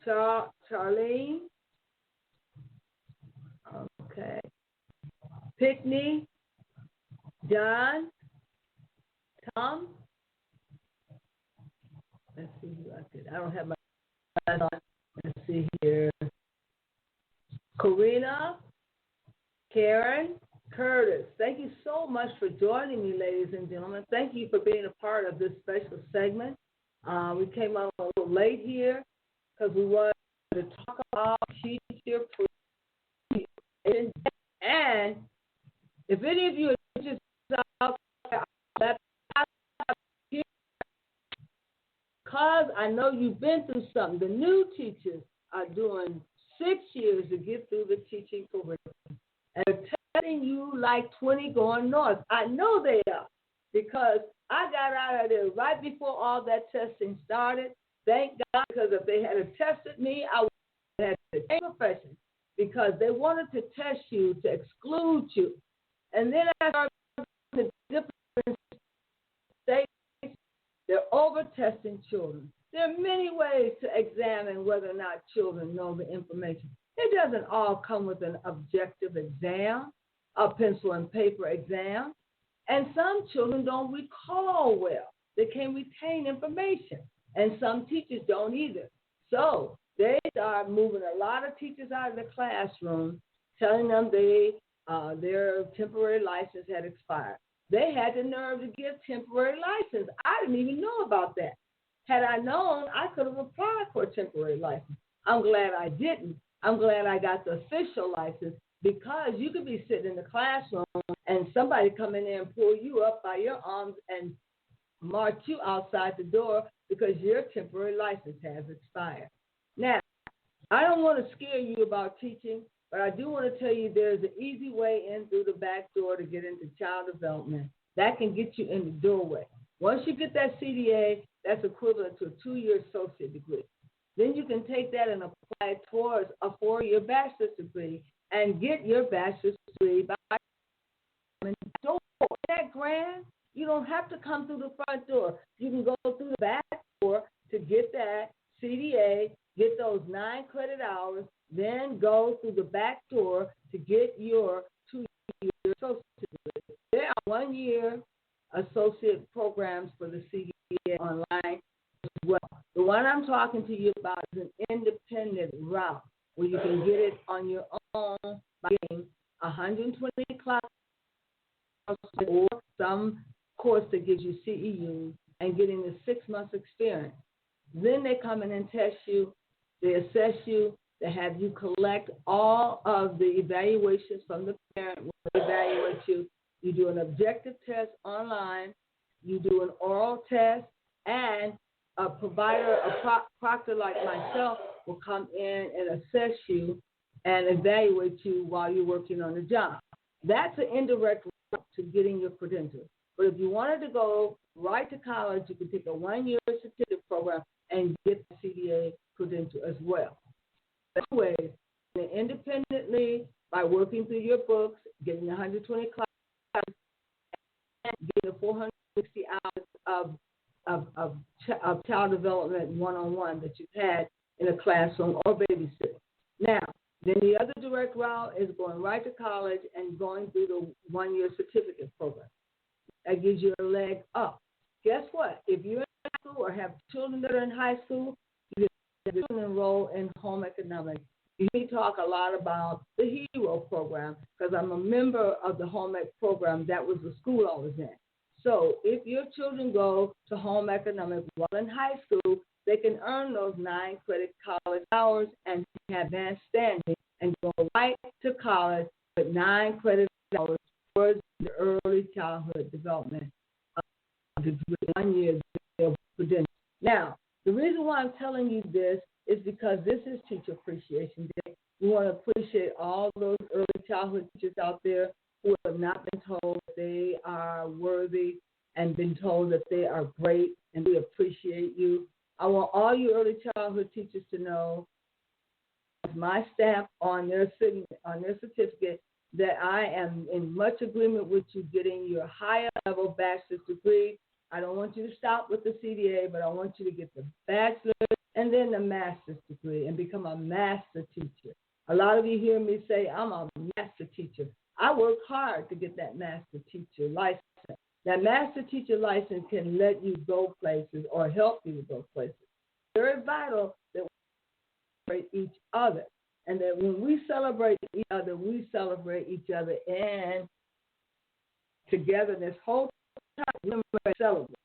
Charlene, okay, Pickney, John, Tom. Let's see who I did. I don't have my on. Let's see here. Karina, Karen, Curtis. Thank you so much for joining me, ladies and gentlemen. Thank you for being a part of this special segment. We came on a little late here because we wanted to talk about teacher appreciation. And if any of you are teachers out there, because I know you've been through something, the new teachers are doing 6 years to get through the teaching curriculum. And they're testing you like 20 going north. I know they are because I got out of there right before all that testing started. Thank God, because if they had tested me, I would have had to take a profession because they wanted to test you to exclude you. And then I started the different states testing children. There are many ways to examine whether or not children know the information. It doesn't all come with an objective exam, a pencil and paper exam. And some children don't recall well. They can't retain information. And some teachers don't either. So they start moving a lot of teachers out of the classroom, telling them their temporary license had expired. They had the nerve to give temporary license. I didn't even know about that. Had I known, I could have applied for a temporary license. I'm glad I didn't. I'm glad I got the official license, because you could be sitting in the classroom and somebody come in there and pull you up by your arms and march you outside the door because your temporary license has expired. Now, I don't want to scare you about teaching, but I do want to tell you there's an easy way in through the back door to get into child development. That can get you in the doorway. Once you get that CDA, that's equivalent to a 2-year associate degree. Then you can take that and apply it towards a 4-year bachelor's degree and get your bachelor's degree by the door. Isn't that grand? You don't have to come through the front door. You can go through the back door to get that CDA, get those 9 credit hours, then go through the back door to get your 2-year associate degree. There are 1-year associate programs for the CDA online as well. The one I'm talking to you about is an independent route where you can get it on your own by getting 120 classes or some course that gives you CEU and getting the 6 months experience. Then they come in and test you, they assess you, they have you collect all of the evaluations from the parent when they evaluate you. You do an objective test online, you do an oral test, and a provider, a proctor like myself will come in and assess you and evaluate you while you're working on the job. That's an indirect route to getting your credentials. But if you wanted to go right to college, you can take a 1-year certificate program and get the CDA credential as well. Anyways, independently, by working through your books, getting 120 classes, and getting the 460 hours of child development one-on-one that you've had in a classroom or babysitting. Now, then the other direct route is going right to college and going through the 1-year certificate program. That gives you a leg up. Guess what? If you're in high school or have children that are in high school, you can enroll in home economics. You hear me talk a lot about the HERO program because I'm a member of the home ec program. That was the school I was in. So if your children go to home economics while in high school, they can earn those 9 credit college hours and have advanced standing and go right to college with 9 credit hours towards the early childhood development degree, 1 year credential. Now, the reason why I'm telling you this is because this is Teacher Appreciation Day. We want to appreciate all those early childhood teachers out there who have not been told they are worthy and been told that they are great, and we appreciate you. I want all you early childhood teachers to know, my stamp on their certificate, that I am in much agreement with you getting your higher level bachelor's degree. I don't want you to stop with the CDA, but I want you to get the bachelor's and then the master's degree and become a master teacher. A lot of you hear me say, I'm a master teacher. I work hard to get that master teacher license. That master teacher license can let you go places or help you to go places. It's very vital that we celebrate each other. And that when we celebrate each other, we celebrate each other and together this whole time, remember to celebrate.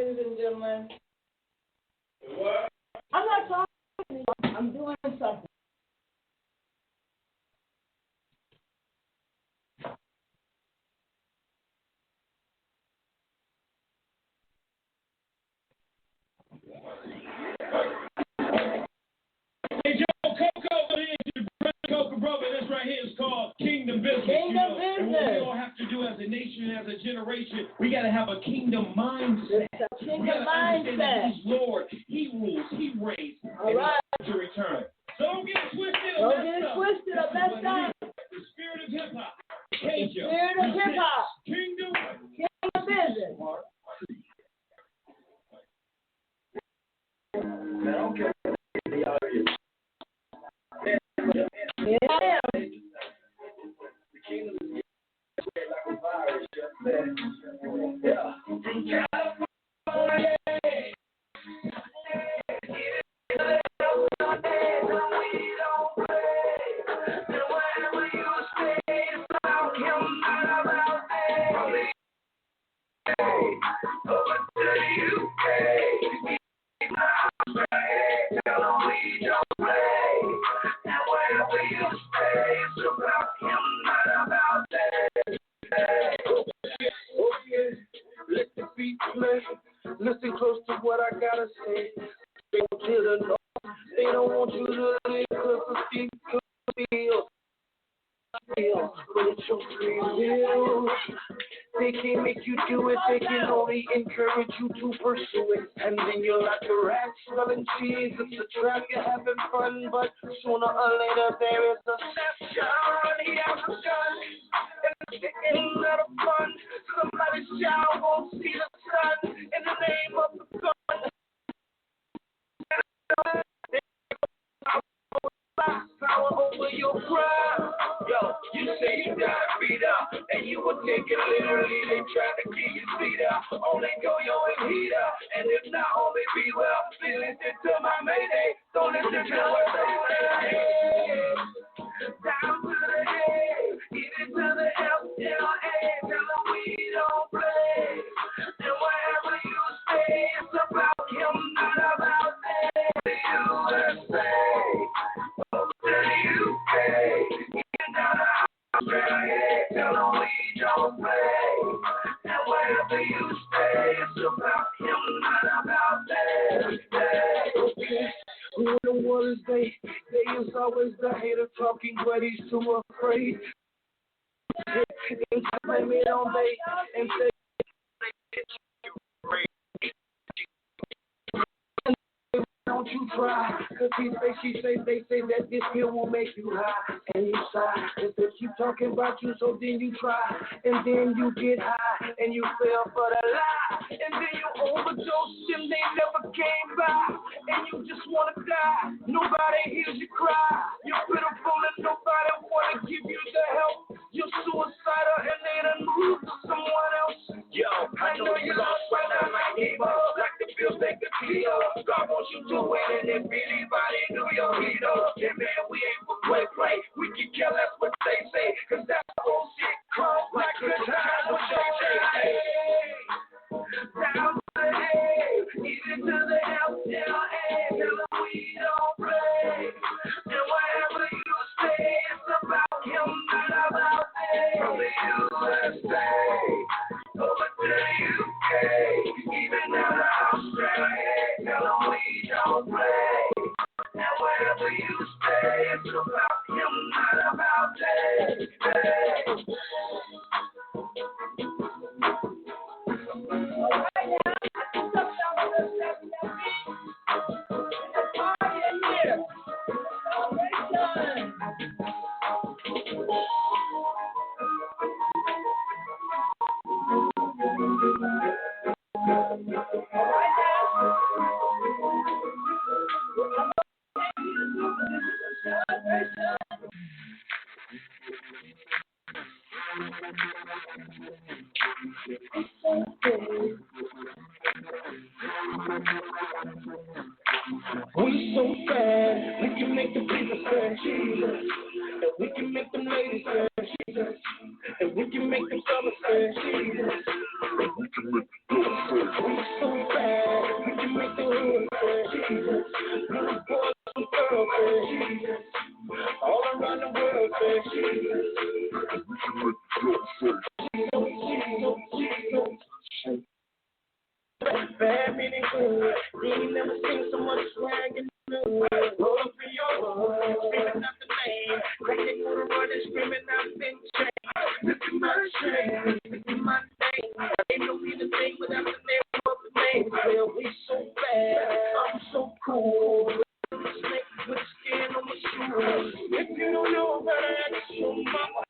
ladies and gentlemen. What? I'm not talking to you. I'm doing something. Hey, Joe, Coco brother, this right here is called Kingdom Business. Kingdom Business. And what we all have to do as a nation, as a generation, we got to have a kingdom mindset. Kingdom mindset. That He's Lord, He rules, He reigns, all right. To return. So don't get it twisted or messed up. The spirit of hip hop. Change the spirit of hip hop. Kingdom Business. Yeah. The kingdom is like a virus, yeah. From California. Let the beat play. Listen close to what I gotta say. They don't feel the noise. They don't want you to live cause the feet could feel. But it's your free will. They can't make you do it. They can only encourage you to pursue it. And then you're like a rat smelling cheese. It's a trap. You're having fun, but sooner or later there is a snapshot. He has a gun. And it's the end of the fun. Somebody's child won't see the sun in the name of the gun. Power over your crime. Yo, you say you got beat up, and you will take it literally. They try to keep you beat up. Only go your heat up, and if not, only be well. Please listen to my mayday. Don't listen to what they say. Down to the A, even to the F-L-A. Tell them we don't play. And wherever you stay, it's about him, not about them. The USA. Tell them we don't play. And wherever you stay, it's about him, not about them. Okay. When the world is they is always the hater talking, but he's too afraid. And blame it on they and say don't you try, cause he say, she say, they say that this here will make you high, and you sigh, cause they keep talking about you, so then you try, and then you get high, and you fell for the lie, and then you overdose, and they never came by, and you just wanna die, nobody hears you cry, you're pitiful and nobody wanna give you the help, you're suicidal and they done moved to someone else. Yo, I know you lost right now like Eva, like the bills they could feel. God wants you to win, and if anybody knew your hero, then man, we ain't for play. We can care less what they say, cause that's bullshit. Comes like good times with JJ. Down to the A, even to the F-L-A. Tell them we don't play. And wherever you stay, it's about him, not about them. From the USA over to the UK, even down to Australia. Tell them we don't play. And wherever you stay, it's about him, not about them. All right now, I took some of the party in here. Celebration. We so sad, we can make the people sad, Jesus. And we can make them ladies sad, Jesus. And we can make them fellas sad, Jesus. We can make the girls say, we so bad, we can make the hood say, Jesus. Little boys and girls say, Jesus. All around the world say, Jesus. We can make the girls say, Jesus. Bad meaning good. You ain't never seen so much swag in the hood. Roll up in your hood, screaming out the name. Cracking on the run and screaming out big change. This is my shame, this is my name. Ain't no need to think without the name of the name. Well, we so bad, I'm so cool. Snake with skin on my shoes. If you don't know about it, so mama.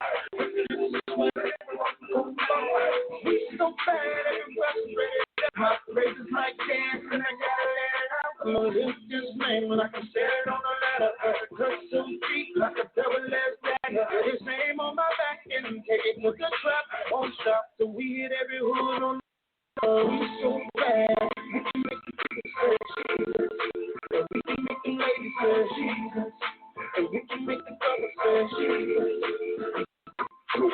We so bad, everybody's ready. My praise is like dance and I gotta let it out. I'm gonna lift this name when I can say it on the ladder. Cut some feet like a double-edged dagger. Put his name on my back and take it to the trap. Won't stop till we hit every hood on the we so bad. We can make the people say Jesus. And we can make the ladies say Jesus. And we can make the brothers say Jesus. We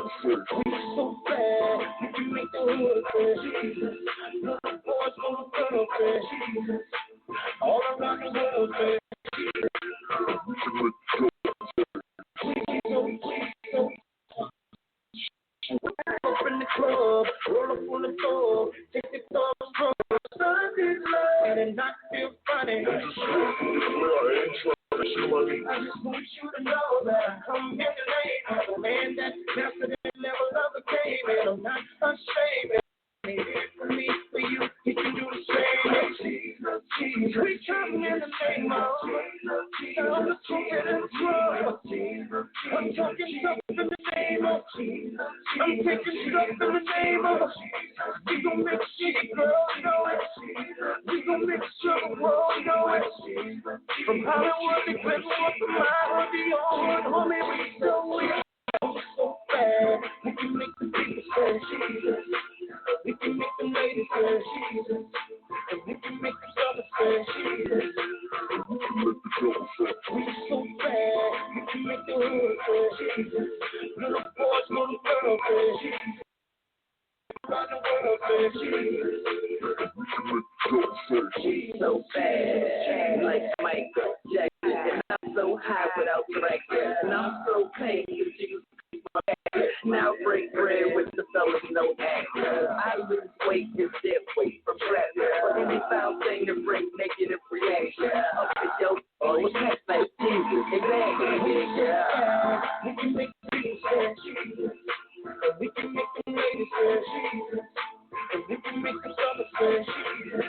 so bad, we can make the hood say Jesus. Little boys on the girl say Jesus. All around the world say Jesus. We can make the girls say up in the club, roll up on the floor, take the thumbs from Sunday's love, and not feel funny. I just want you to know that I come in the name of a man that mastered the level of the game, and I'm not ashamed. He did it for me, for you, he can do the same. Jesus, Jesus, we come in the name of Jesus. I'm the truth and the truth. I'm talking stuff in the name of Jesus. I'm taking stuff in the name of Jesus. We gon' make shit, girl, know it. We gon' make sure the world know it. From Hollywood to Glenwood to my hood, the old homie, we so it. So bad, we can make the people say Jesus. We can make the ladies say Jesus. And we can make the brothers say Jesus. We can make the girls say, we so bad, we can make the hood say Jesus. Little boys, little girls say Jesus. Around the world say Jesus. We can make the girls say Jesus. So bad, like Michael Jackson. And I'm so high without practice. And I'm so paid with you. Now break bread with the fellas, no actor. I lose weight and dead weight from traffic. But any foul thing to bring negative reaction. Okay, yo, oh, it's like Jesus. Exactly, yeah. We can make the people say Jesus. And we can make the ladies say Jesus. And we can make the brothers say Jesus.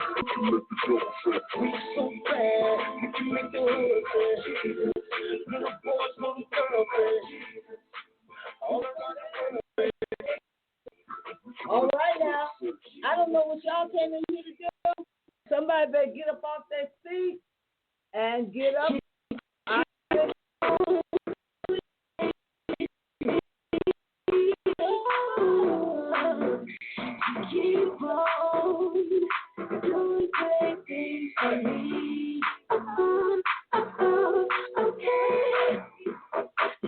We can make the girls say, we so bad. We can make the hood say Jesus. Little boys, little girls say Jesus. All right now. I don't know what y'all came in here to do. Somebody better get up off their seat and get up. Keep on doing great things for me. Okay.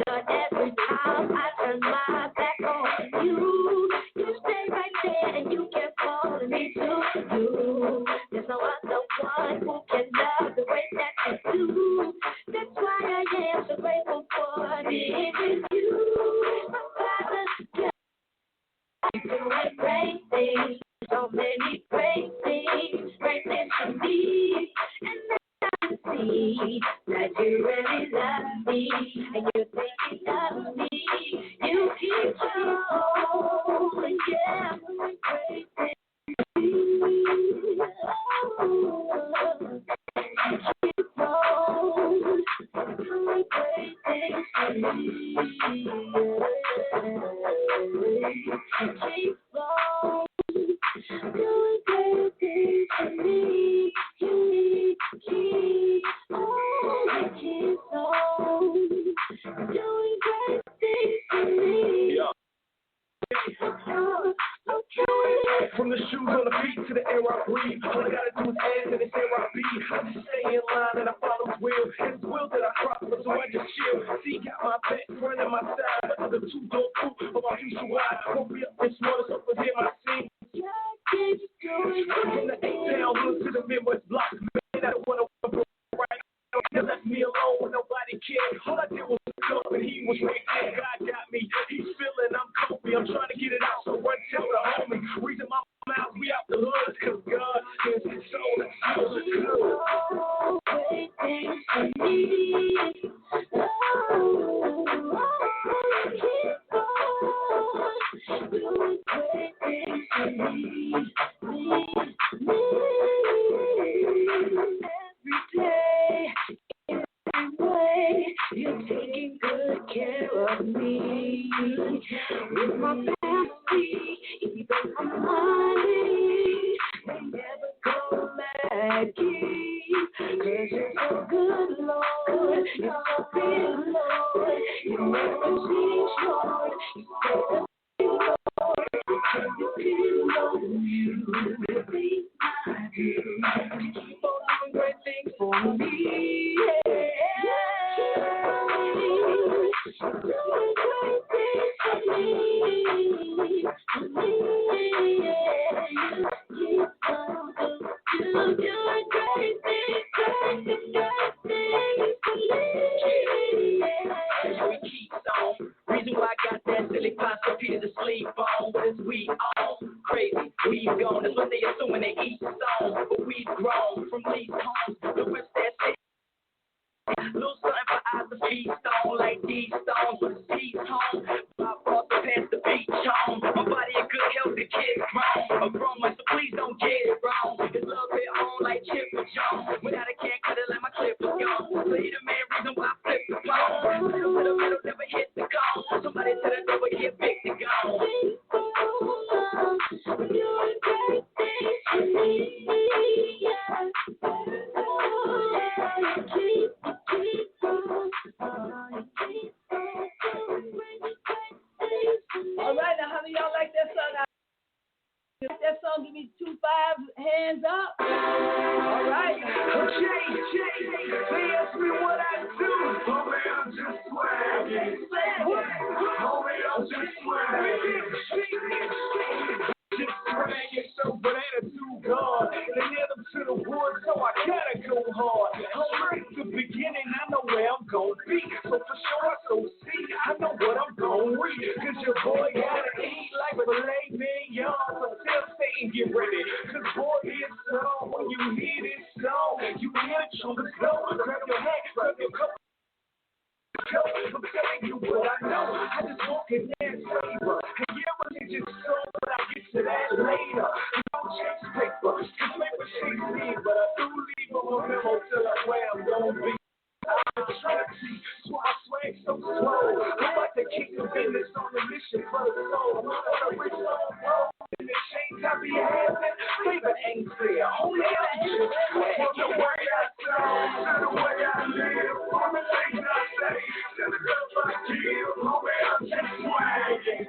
Not every time I turn my back on you, you stay right there and you kept calling me to you. There's no other one who can love the way that you do. That's why I am so grateful for being with you. My Father, doing great things, so many great things for me. And I see that you really love me, and you think you love me. You keep on, yeah, doing great things. Keep on, doing great things for me. Keep on, doing great things for me. Keep on, doing great things for me. Okay. From the shoes on the feet to the air I breathe. All I gotta do is ask and it's here I be. I just stay in line and I follow his will. It's his will that I prosper, so I just chill. See, got my best friend on my side. But the two don't prove of my future ride. Won't be up this morning, so for him I sing. From the A-Town hood to the Midwest block. Man, I don't wanna right. They left me alone when nobody cared. All I did was look up and he was right there. God got me. He's feeling I'm comfy. I'm trying to get it out. So run tell the homie. Reason my mouth, we out the hood. Cause God is his soul. It's good. Great things for me. Keep on doing great things for me. Every day, every way, you're taking good care of me. With my family, even my money, they never go lacking. 'Cause you're so good, Lord. You're so big, Lord. You never seem short. You say the Lord. You depend on you. Be my view. You keep on doing great things for me. Doing great things for me. Keep on doing great things for me. So he keeps on. Reason why I got that silly pop for Peter to sleep on. But it's we on. Crazy, we've gone. That's what they assuming they eat song. But we've grown from these homes. The rest that shit. Little something for eyes to feast on. Like these stones, but it's peace home. My boss past the beach home. My body in good health, the kids grown. A grown man, so please don't get it wrong. His love hit on like Chip and Jones. Without a can cut it like my clip was gone. So he the man reason why I flip the phone. Middle to the middle, never hit the cone. Somebody to the devil, get big to go. Doing great things for me. All right, now, how do y'all like that song? If that song, give me 2 5 hands up. All right. Jay, they ask me what I do. Homie, I'm just swagging. Homie, I'm just swagging. Just swagging, so but attitude gone. They led them to the woods, so I gotta go hard. I'm right at the beginning, I know where I'm gonna be. So for sure, I so see, I know what I'm gonna read. 'Cause your boy gotta eat like filet mignon. So tell Satan, get ready. 'Cause boy, it's on. When you hear this song, you hear it from the flow. Grab your hat, grab your cup. I'm telling you what I know. I just walk in there and savor. And yeah, religion so, but I get to that later. Don't chase paper, 'cause paper shakes me, but I do leave a memo till I'm where I'm gonna be. I'm trying to see, so I swag so slow. I'm like the king of business on the mission for the soul. On a rich old road, in the chains I be having, favor ain't fair. Only I just swag. From the way I sound to the way I live, from the things I say to the love I give, homie, I'm just swagging.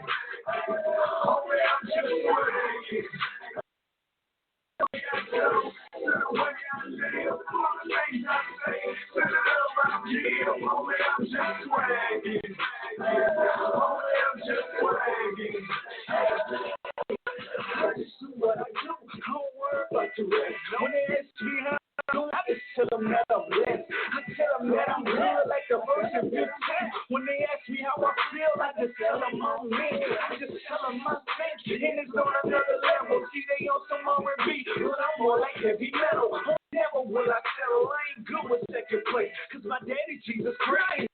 Homie, I'm just swagging. To the way I live, from the things I say to the love I give, homie, I'm just swagging. Homie, I'm just swagging. I just do what I do. I don't worry about the rest. When they ask me how I do, I just tell them that I'm blessed. I tell them that I'm good like the first and 15. When they ask me how I feel, I just tell them I'm me. I just tell them my thing, and it's on another level. See, they on some R&B, but I'm more like heavy metal. Never will I settle. I ain't good with second place, 'cause my daddy Jesus Christ.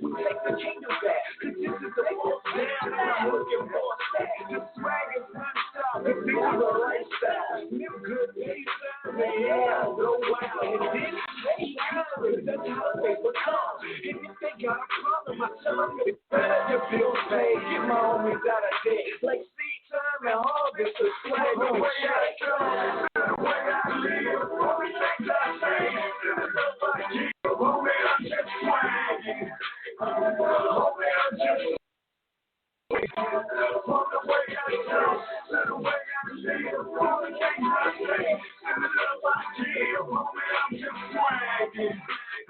We take the kingdom back, 'cause this is the fourth down, and I'm looking for a stack. The swag is non-stop, and this is a lifestyle. Live good, peace, yeah, go wild, and then they colors, that's how they become. And if they got a problem, I tell them it's better your bills paid. Get my homies out of debt, like seed time and harvest, the swag on shot. The way I live, everything I say, to the love I give, homie, I'm just swagging. Homie, I'm just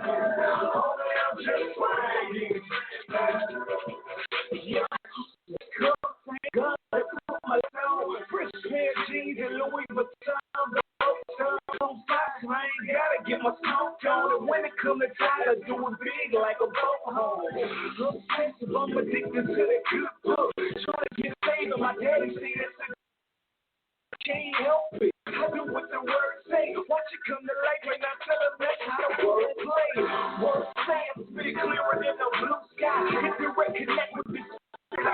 I'm just swagging. Yeah, God, I put my sound. Fresh pair of jeans and Louis Vuitton. I ain't gotta get my smoke on. And when it comes to time, I do it big like a boho. Obsessive, I'm addicted to that good book. Trying to get saved, my daddy see this. Can't help it. I do what the words say. Watch it come to light when I tell them that's how the world play. Words say I'm spit clearer than the blue sky. If you reconnect with this, and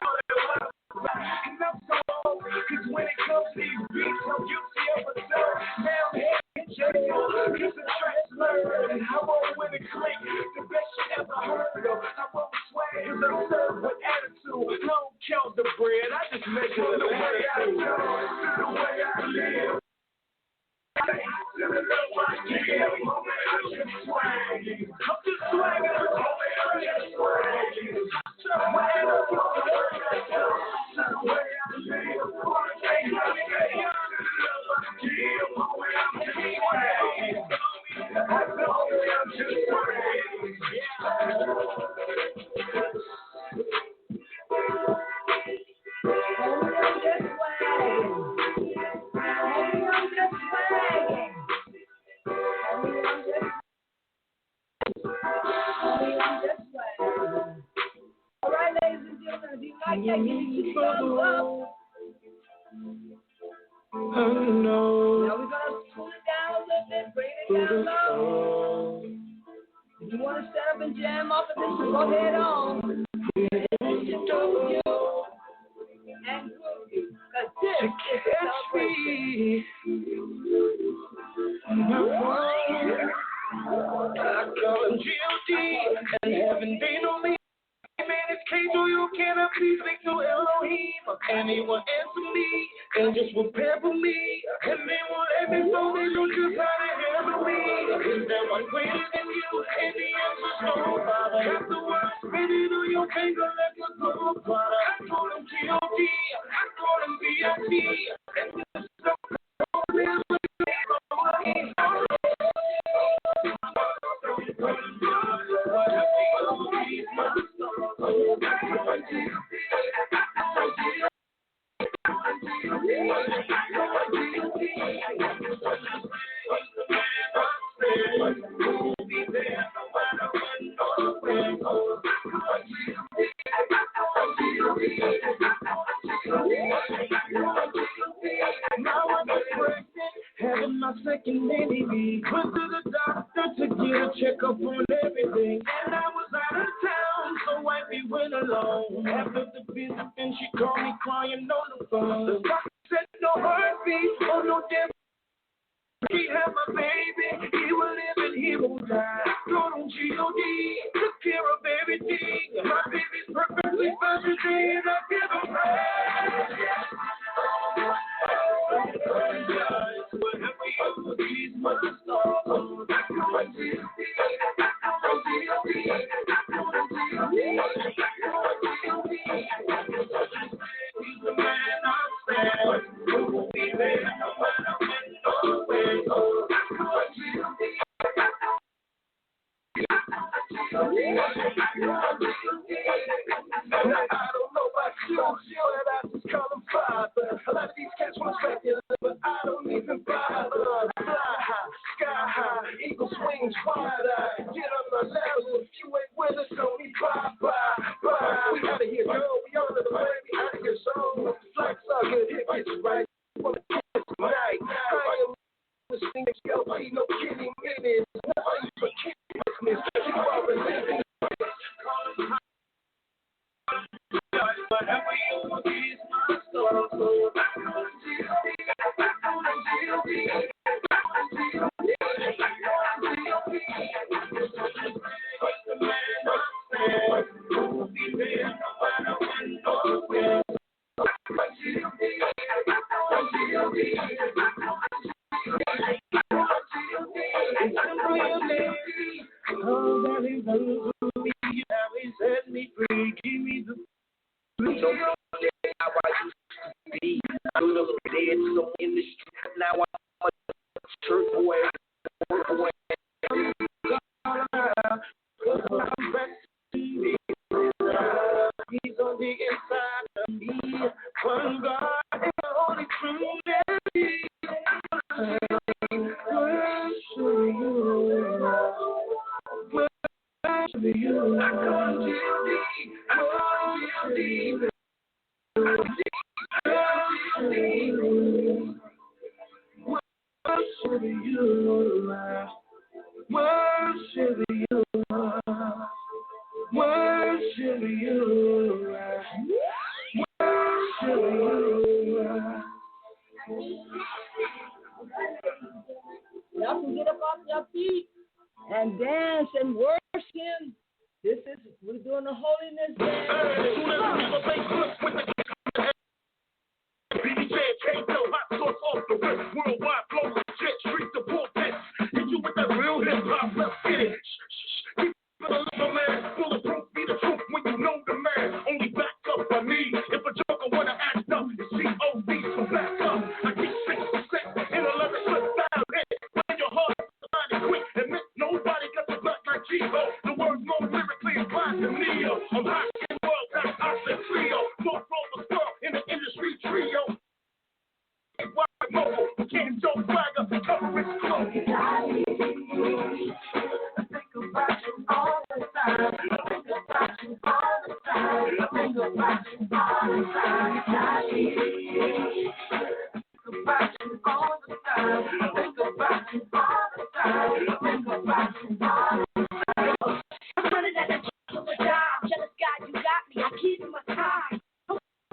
I'm so old, cause when it comes to these beats, I'm guilty of a third. Now I'm head in jail, cause the trash learned. I roll with a click, the best you ever heard of. I roll swag, cause I'm served with attitude. I don't count the bread, I just measure the way I go, the way I live. I'm just swagging. I'm just swagging. I'm just swagging. All right, ladies and gentlemen, if you like that, give me 2 thumbs up. No. Now we're gonna cool it down a little bit, bring it down low. If you want to stand up and jam off of this, go ahead on. And groove you. Cause this is a celebration. I call him G.O.D. and heaven they know me. Man, it's K.O. you cannot please make no Elohim. And they will answer me and just prepare for me. And they will let me know they know just how to handle me. Is there one greater than you? And the answer's no, Father. Afterwards, baby, do you can't go let me go, Father. I call him G.O.D. I call him B.I.T. And this is so cool. Having my second baby, went to the doctor to get a checkup on everything. And I was out of town, so I went alone. After the visit, then she called me crying on the phone. The doctor said no heartbeat, oh no damn. He had my baby, he will live and he will die. Told him G.O.D. took care of everything. My baby's perfectly fine today, and I give him praise. Whatever you do, he's my star. He's the man I stand. Who will be there no matter when, no way. I don't know about you, and I just call him father. A lot of these cats want to you, but I don't even bother. Fly high, sky high, eagle swings wide-eyed. Get on my level, if you ain't with us, don't be bye-bye. We out of here, girl, we on to the way, we out of here, so flex are good, it gets right. Want to kiss tonight. I am listening to LP, no kidding minutes. Nothing but business, you are a living. Whatever you want, he's my soul. Oh, that is me. Now he set me free. Give me the so how I used to be. I was dead, so in the street. Now I'm a church boy. worship you. I come to thee, I come to thee. Worship you, worship you, worship you, worship you. Y'all can get up off your feet and dance and worship Him. We're doing the holiness dance. Worldwide flow, jet street the pulpit. Hit you with that real hip hop, let's get it. Keep it a little man, bulletproof, be the truth when you know the man. Only back up by me. If a joker wanna act up, it's G.O.D. So back up. I keep 6% in 11 foot style hit. Find your heart, line it quick. Admit nobody got the blood like G.O. The word more lyrically inclined to Neo. I'm hot in the world, that's I said trio. More roller swirl in the industry trio. Mobile, can't do swagger, cover its clothes. I think about you all the time. I think about you all the time. I think about you all the time. I think about you all the time. I think about you all the time. I think about you all the time. I'm running at the top of the dime. Jealous God, you got me. I keep my time.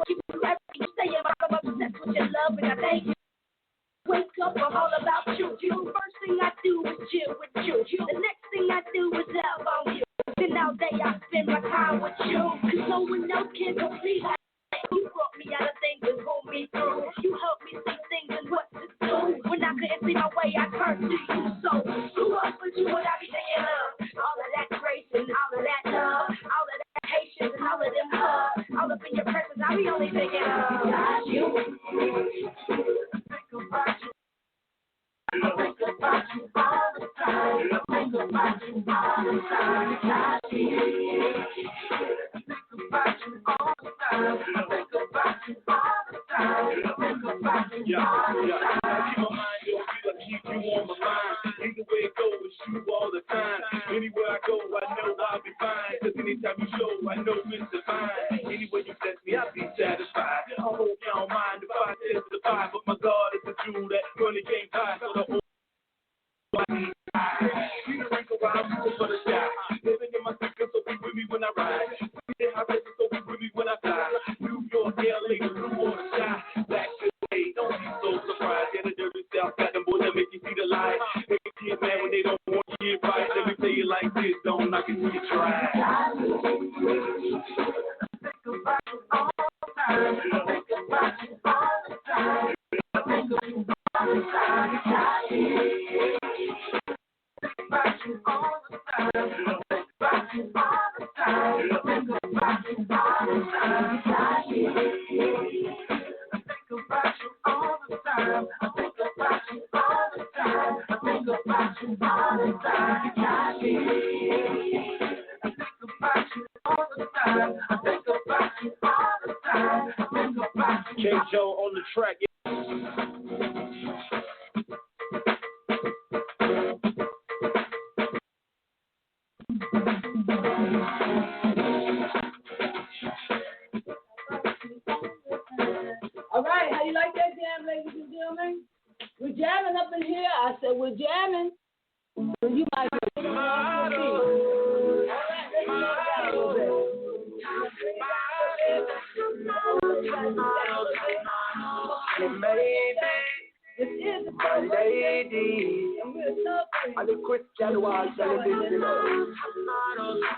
Keep you everything. Stay in my obsessed with your love, and I thank you. Wake up, I'm all about you. First thing I do is chill with you. The next thing I do is love on you. Then all day I spend my time with you. Cause no one else can complete that. You brought me out of things and pulled me through. You helped me see things and what to do. When I couldn't see my way, I turned to you. So who else but you would I be thinking of? All of that grace and all of that love. All of that patience and all of them hugs. All up in your presence, I be only thinking of you. About you. I think about you all the time. I think about you all the time. I think about you all the time. I think about you all the time. I think about you all the time. Keep my mind on you, I keep you on my mind. Either way it goes, it's you all the time. Anywhere I go, I know I'll be fine. Cause anytime you show, I know it's divine. Anyway you bless me, I'll be satisfied. I hope you don't mind if I testify. But my God is the Jew that money can't buy. So the whole body, we the ring around, people for the shot. Living in my secret, so be with me when I ride. We in high places, so be with me when I fly. New York, LA, the blue water sky. Back to the day, don't be so surprised. Yeah, the dirty South got them boys that make you see the light. They can get mad when they don't want to get right. Let me tell you like this, don't knock it till you try. I think about you all the time. I think about you all the time. I think about you all the time. I think about you all the time. I think about you all the time. I think about you all the time. I think about you all the time. I think about you all the time. I think about you all the time. I think about you all the time. I think about you all the time. I think about you. King Joe on the track. All right, how you like that jam, ladies and gentlemen? We're jamming up in here. I said we're jamming. You might be on your feet. All right, let's go down a little bit. This is the first lady. And we're celebrating. And the Christian was celebrating.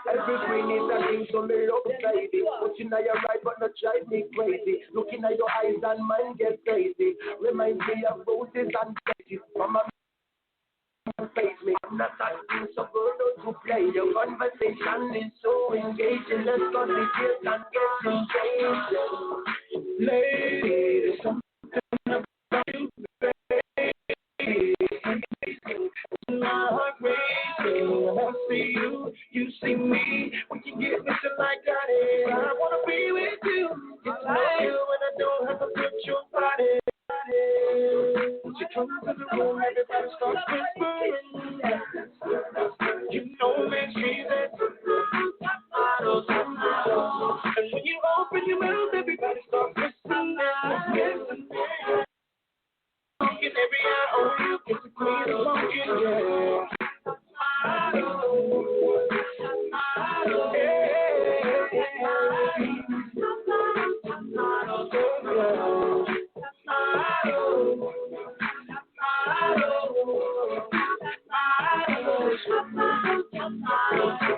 Every queen is a king, so me love baby. But you know you're right, but not drive me crazy. Looking at your eyes and mind get crazy. Remind me of roses and daisies. Mama face me. I'm not acting so good to play. Your conversation is so engaging. Let's go to this and get engaged. Lady, something about you, baby. My heart racing. I see you, you see me. We can get Mr. Like got it. I wanna be with you. Get to know you and I don't have to put your body. When you come to the room, everybody starts whispering. You know me, she's it.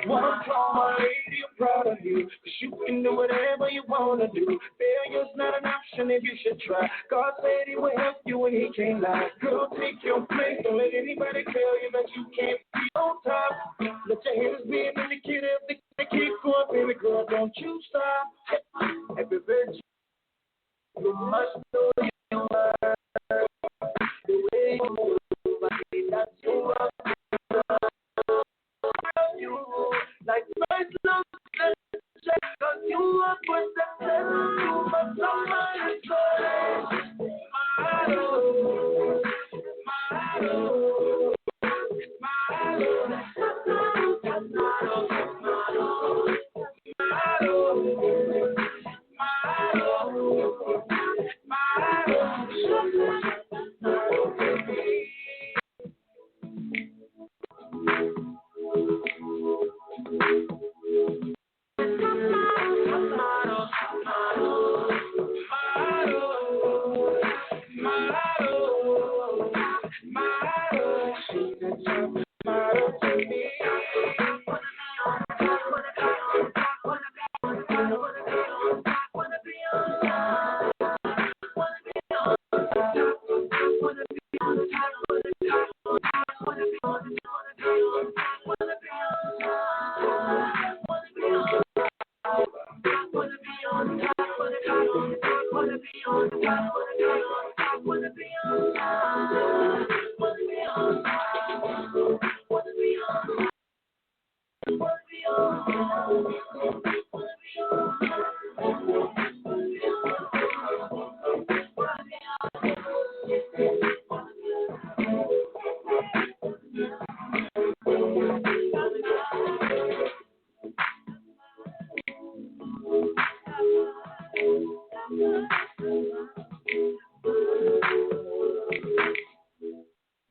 One call, my lady, I'm proud of you. 'Cause you can do whatever you wanna do. Failure's not an option if you should try. God said he will help you when he can't lie. Girl, take your place. Don't let anybody tell you that you can't be on top. Let your haters be an indicator if they keep going, baby girl. Don't you stop. Every virtue you must know your worth. The way you move, that's your love. You like first love, cause you are for success. You must somebody say, smile, smile,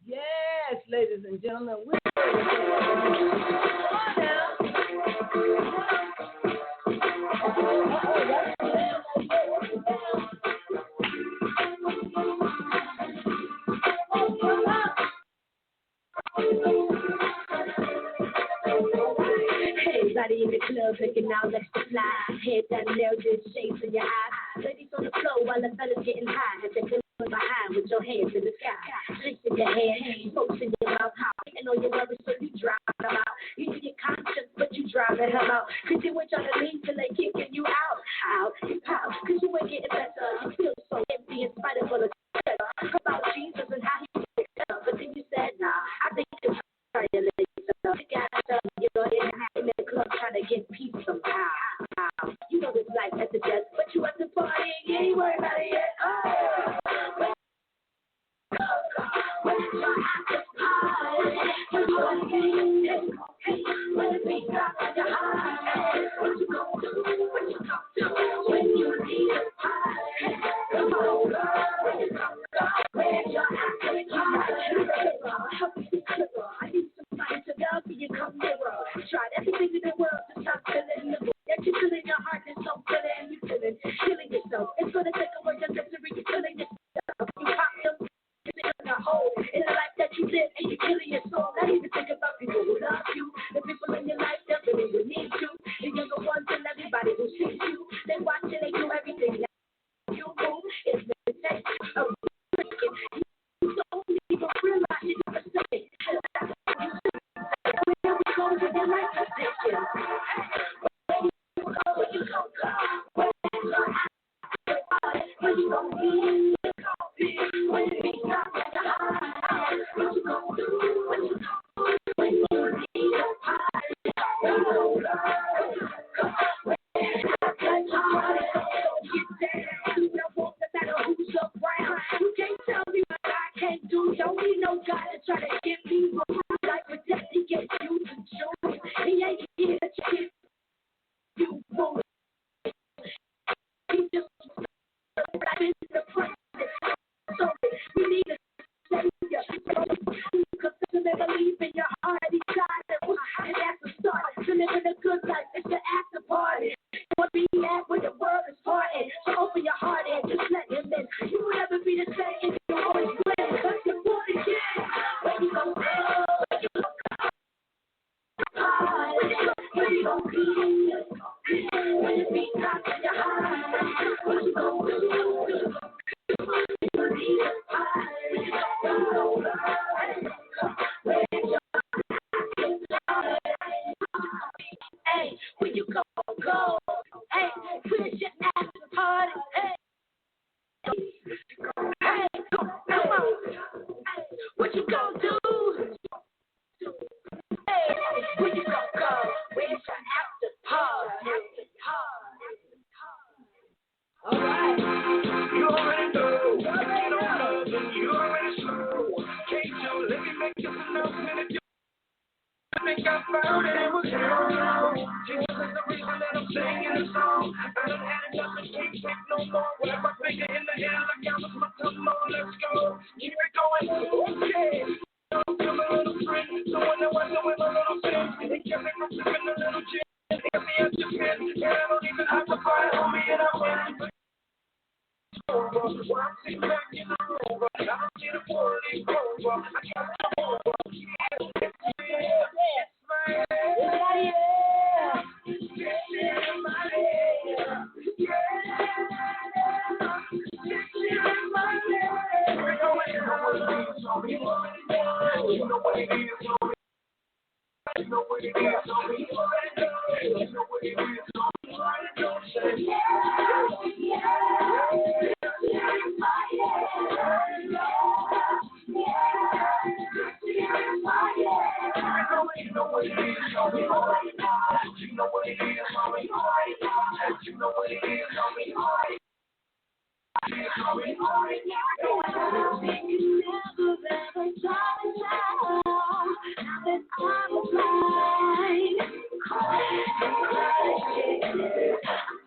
Yes, ladies and gentlemen, we're everybody in the club looking out extra fly. Head that nail just shades in your eyes. Ladies on the floor while the fellas getting high. As they come behind with your hands in the sky. Drinks in your hand, smokes in your mouth. And all your worries, so you drive them out. You do your conscience, but you drive the hell out. Cause you ain't trying to leave till they kicking you out. Out, out. Cause you ain't getting better. You feel so empty in spite of all the about Jesus and how he did it. But then you said, nah, I think you can try your legs. You got you're in the club trying to get peace somehow. You know this life at the desk, but you at the party and you ain't worried about it yet. Oh, when you're at the party, when the beat drops at your heart, what you gon' do? What you gon' do when you need a party? Come on, girl, when you come, when you're at the party, help me be clearer. I need somebody to love you, come nearer. Tried everything in the world to stop feeling the that you feel in your heart is so good and you feeling, killing yourself. It's gonna take away your misery, you're killing yourself. You pop them in a hole in the life that you live and you're killing your soul. Not even think about people who love you, the people in your life that really will need you, the younger ones and everybody who sees you. They watch and they do everything that you move. It's meditation of you don't even realize you never say it. Here we go with your life position. When you go, when you gon' be, when you be top at the high, what you gon' do, what you gon' do, when you need a party, come on, come on, get down, you don't want no matter who's around, you can't tell me what I can't do, don't need no God to try to get me wrong, like with that he gets you to choose, he ain't here to get I think I found it was you. Jesus is the reason that I'm singing the song. I done had enough and can't take no more. Wave my finger in the air like I was my come on, let's go. Keep it going, okay. To my little friend, so when I was with my little friend, they kept me from slipping a little gin. They kept me at the pin, and I don't even have to fight on me, and I win. Well, I see back in the room, but I don't see the world ain't over. I got the over.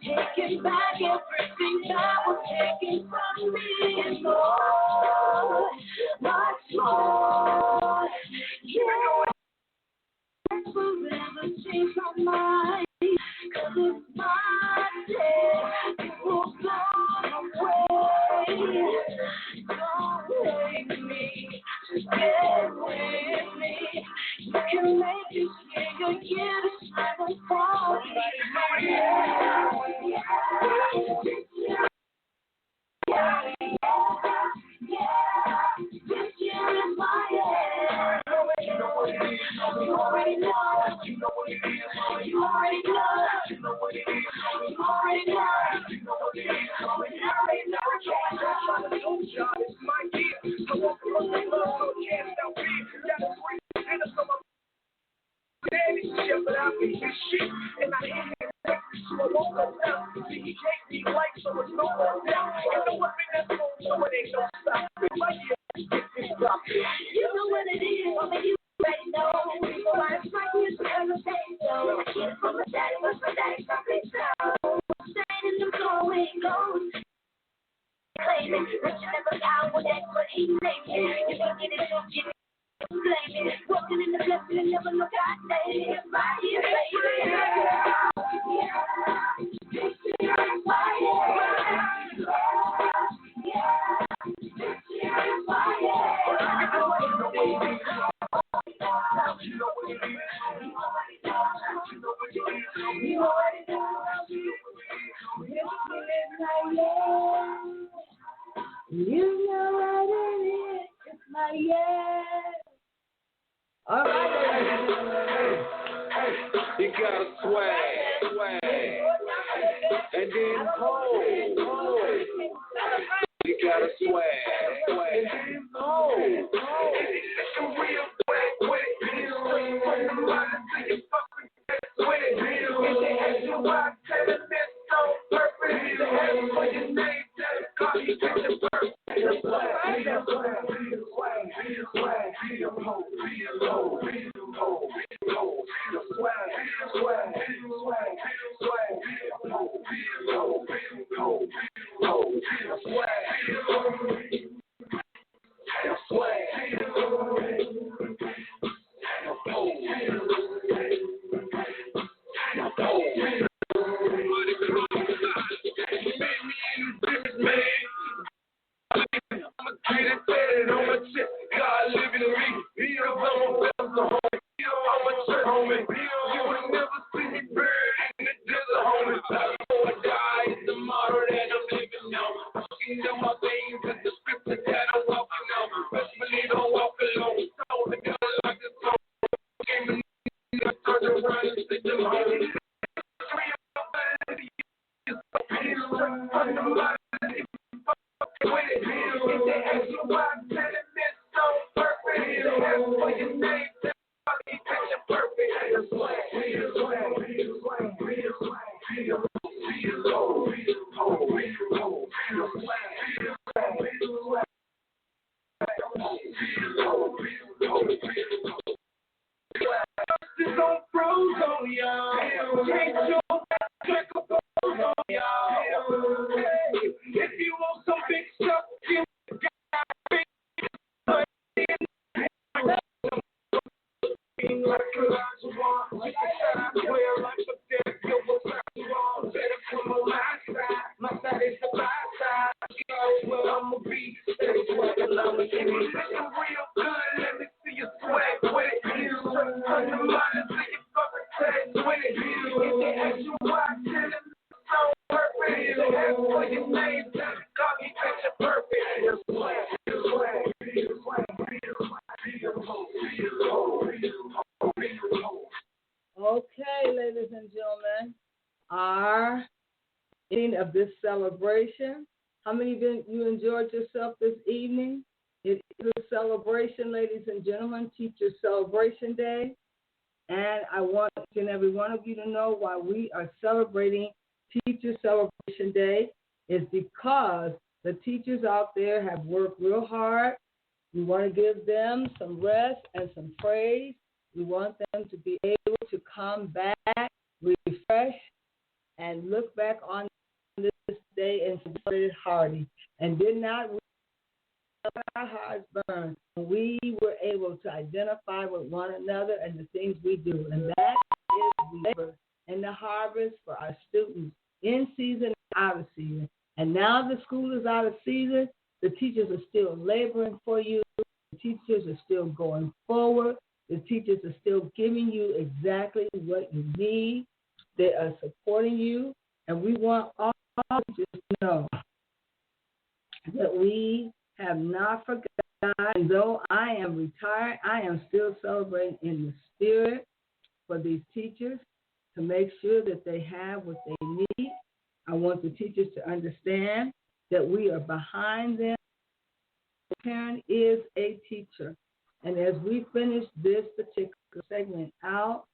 Taking back everything that was taken from me and more, much more. Yeah, forever change my mind, 'cause it's my day. It will go away. Don't hate me, just get with me. You can make it bigger, get a smile for me. But I be his shit, and I hate it. So I won't go down. See, he can't be like, so it's no more down. You know what, that's cool, so it ain't no stop. Right here, get this stop. You know what it is, homie, you already know. So I expect you to hesitate, so get it from my daddy, but my daddy something so. Staying in the going goes. Claiming that you never got what that's what he claiming. You can get it, so get it. Blaming, walking in the blessing and never look at it. Right here, baby. You know what it is, it's my yes. All right, you gotta swag, and then hold. You gotta swag, and then hold. It's a real swag, straight from the line to your fucking with it. If they ask you why, tell them it's so perfect. If they ask for your name, tell them call you with your birth. on y'all. Can't show that check up on y'all. Hey, if you want some big stuff, give me big like a large one, like a shot, swear like a dead, yo, what's up, wrong? Better come on my side is the bad side, yo, well, I'ma be, steady sweating, I'ma give me some real good, let me see you sweat with it, turn your mind to your fucking head with it, if they ask you why, tell them it's so perfect, if they ask for your name, tell them, call me picture perfect, real swag, real swag, real swag, real Okay, ladies and gentlemen, our ending of this celebration. How many of you enjoyed yourself this evening? It is a celebration, ladies and gentlemen, Teacher Celebration Day. And I want each and every one of you to know why we are celebrating Teacher Celebration Day is because the teachers out there have worked real hard. We want to give them some rest and some praise. We want them to be able to come back, refresh, and look back on this day and celebrate it hearty. And did not let our hearts burn. We were able to identify with one another and the things we do. And that is labor and the harvest for our students in season and out of season. And now the school is out of season. The teachers are still laboring for you. The teachers are still going forward. The teachers are still giving you exactly what you need. They are supporting you. And we want all teachers to know that we have not forgotten. And though I am retired, I am still celebrating in the spirit for these teachers to make sure that they have what they need. I want the teachers to understand that we are behind them. The parent is a teacher. And as we finish this particular segment out,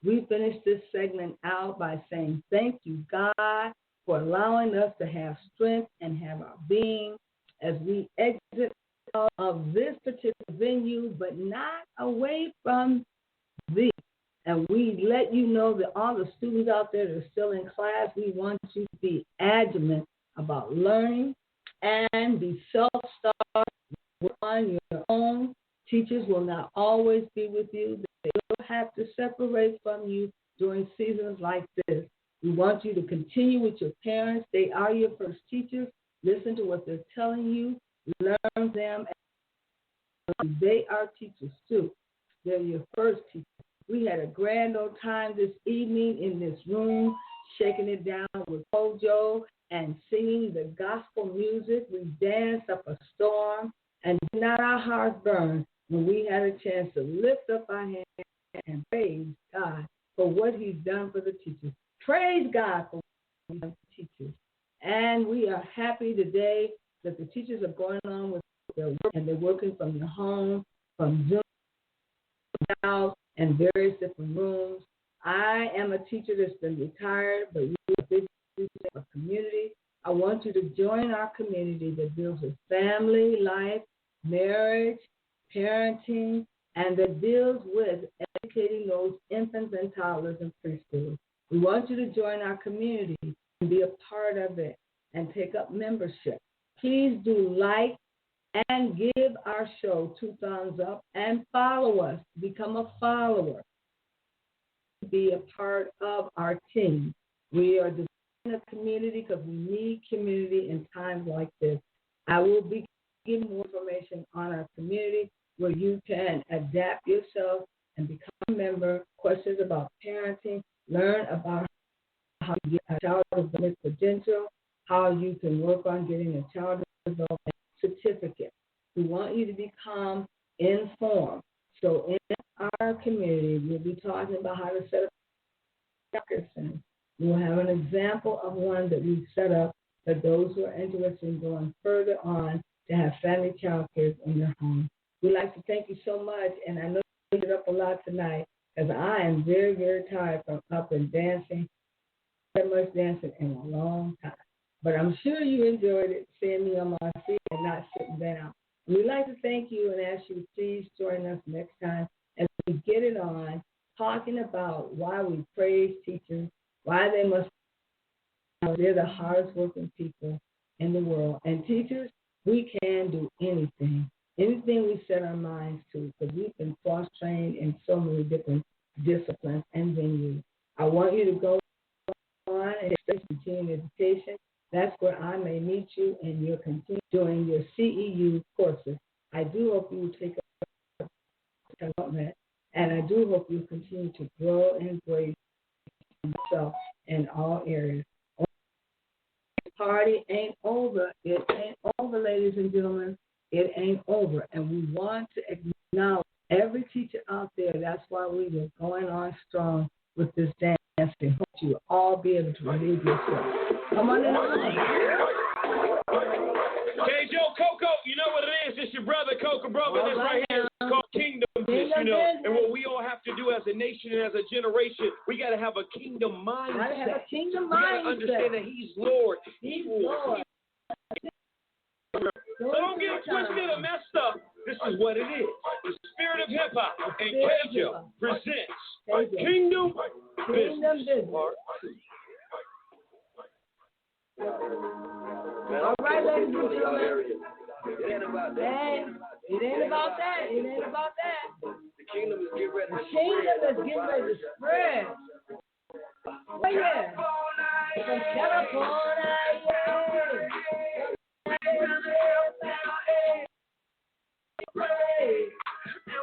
we finish this segment out by saying thank you, God, for allowing us to have strength and have our being as we exit out of this particular venue, but not away from thee. And we let you know that all the students out there that are still in class, we want you to be adamant about learning and be self-started on your own. Teachers will not always be with you. They will have to separate from you during seasons like this. We want you to continue with your parents. They are your first teachers. Listen to what they're telling you. Learn them. They are teachers too. They're your first teachers. We had a grand old time this evening in this room, shaking it down with Kojo and singing the gospel music. We danced up a storm, and did not our hearts burn when we had a chance to lift up our hands and praise God for what he's done for the teachers. Praise God for what he's done for teachers. And we are happy today that the teachers are going on with their work, and they're working from their home, from Zoom, house, and various different rooms. I am a teacher that's been retired, but we are big in our community. I want you to join our community that deals with family, life, marriage, parenting, and that deals with educating those infants and toddlers in preschool. We want you to join our community and be a part of it and take up membership. Please do like and give our show 2 thumbs up and follow us. Become a follower. Be a part of our team. We are developing a community because we need community in times like this. I will be giving more information on our community where you can adapt yourself and become a member, questions about parenting, learn about how to get a child development credential, how you can work on getting a child development certificate. We want you to become informed. So in our community, we'll be talking about how to set up childcare centers. We'll have an example of one that we've set up for those who are interested in going further on to have family child care in their home. We'd like to thank you so much, and I know you did up a lot tonight because I am very, very tired from up and dancing. That much dancing in a long time. But I'm sure you enjoyed it, seeing me on my feet and not sitting down. We'd like to thank you and ask you to please join us next time as we get it on, talking talking about why we praise teachers, why they must, they're the hardest working people in the world. And teachers, we can do anything we set our minds to, because we've been cross-trained in so many different disciplines and venues. I want you to go on and study continuing education. That's where I may meet you and you'll continue doing your CEU courses. I do hope you take up development, and I do hope you continue to grow and embrace yourself in all areas. The party ain't over. It ain't over, ladies and gentlemen. It ain't over. And we want to acknowledge every teacher out there. That's why we were going on strong with this dance to help you all be able to relieve yourself. Come on in the room. Hey, Joe Coco, you know what it is? It's your brother, Coco Brother. This right here is called teacher.This, you know. And what we all have to do as a nation and as a generation, we got to have a kingdom mindset. Gotta have a kingdom mindset. We got to understand that He's Lord. He's Lord. So don't get it twisted or messed up. This is what it is. The Spirit of Hip Hop and KJO presents Kingdom Business. All right, ladies and gentlemen. It ain't about that. It ain't about that. It ain't about that. The kingdom is getting ready to spread. Oh, yeah. From California, yeah. And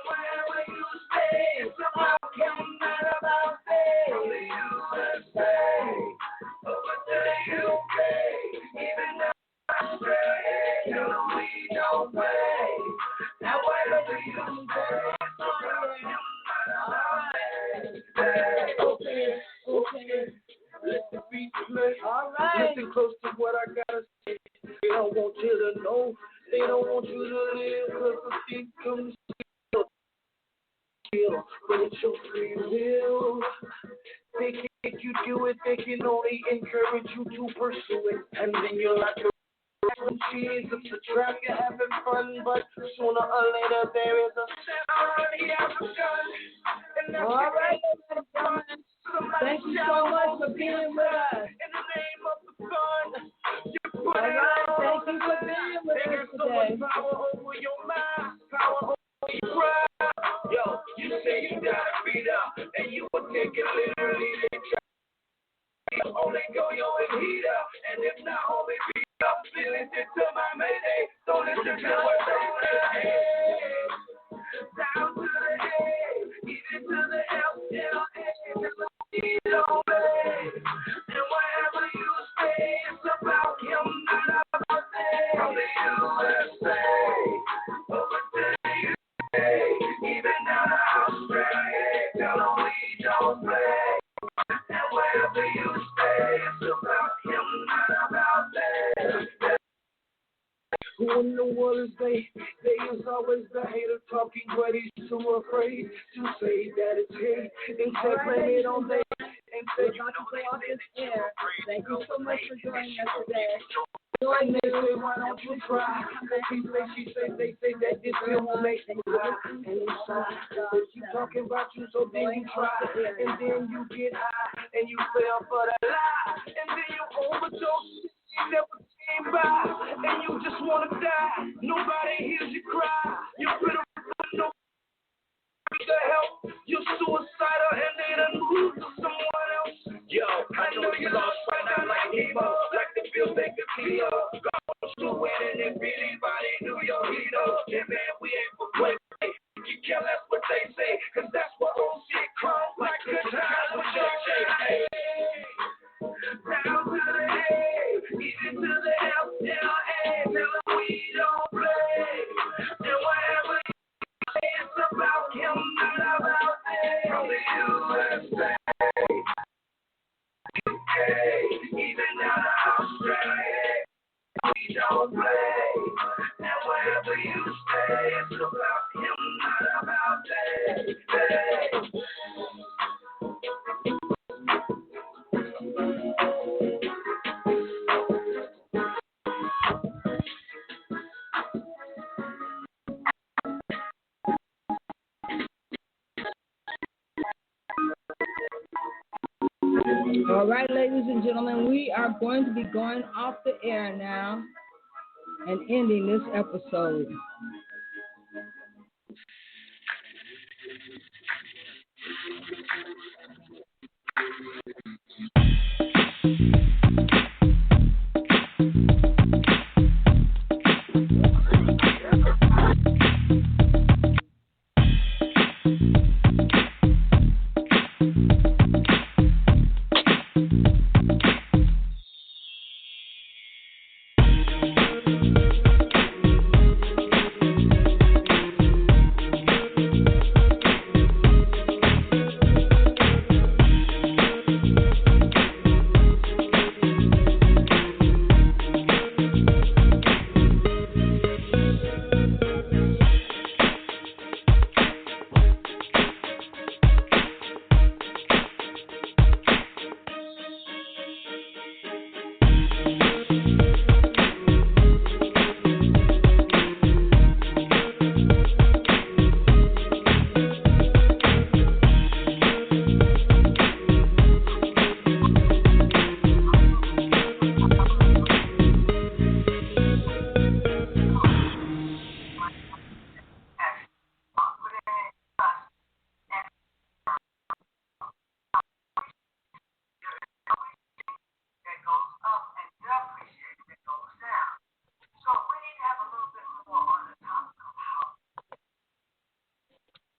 wherever you stay, somehow come out about the USA, over to the UK, even Australia, we don't play. Now wherever you stay, okay. Let the beat play. All right. Listen close to what I gotta say. They don't want you to know. They don't want you to live, because the thief comes to kill. But it's your free will. They can't make you do it. They can only encourage you to pursue it. And then you're like a cheese. It's a trap. You're having fun, but sooner or later there is a sound. He has a gun. And that's all right. Thank you so much for being with us. In the name of the fun. All right, thank you for being with us today. Power over your mind, power over your pride. Yo, you say you gotta beat up, and you will take it literally. Only go yo and heat up, and if not, only beat up. Listen to my mayday, don't listen to what they say. Down to the A, even to the L, you don't play. And wherever you stay, it's about him, not about them. From the USA, over to the UK, even down to Australia, tell them we don't play. And wherever you stay, it's about him, not about them. Who in the world is they? They is always the hater talking, but he's too afraid to say that it's hate. Instead, blame it on they. We're about to go off this air. Thank you so much for joining us today. And they say, why don't you try? He say, she say, they say that this here will make you high. And inside, they keep talking about you, so then you try. And then you get high, and you fell for the lie. And then you overdose, you never came by. And you just want to die. Nobody hears you cry. You put a no to help. You're suicidal, and they done moved to someone else. Yo, I know you lost right now like Nemo. Like the Bill Baker Cleo. Gone to winning if anybody knew your hero. Yeah, man, we ain't for play. You care less what they say, cause that's what old shit comes like good times with your shake. Hey. Down to the A, even to the L, tell them we don't play. And whatever you say, it's about him, not about them. From the USA, UK, even down to Australia, we don't play. And wherever you stay, it's about him, not about them. Hey. All right, ladies and gentlemen, we are going to be going off the air now and ending this episode.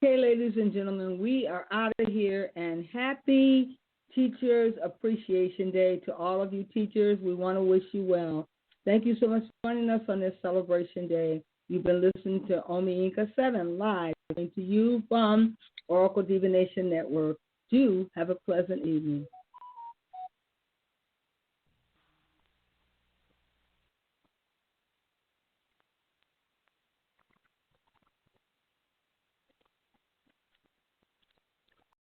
Okay, ladies and gentlemen, we are out of here, and happy Teachers Appreciation Day to all of you teachers. We want to wish you well. Thank you so much for joining us on this celebration day. You've been listening to Omi Inca 7 live coming to you from Oracle Divination Network. Do have a pleasant evening.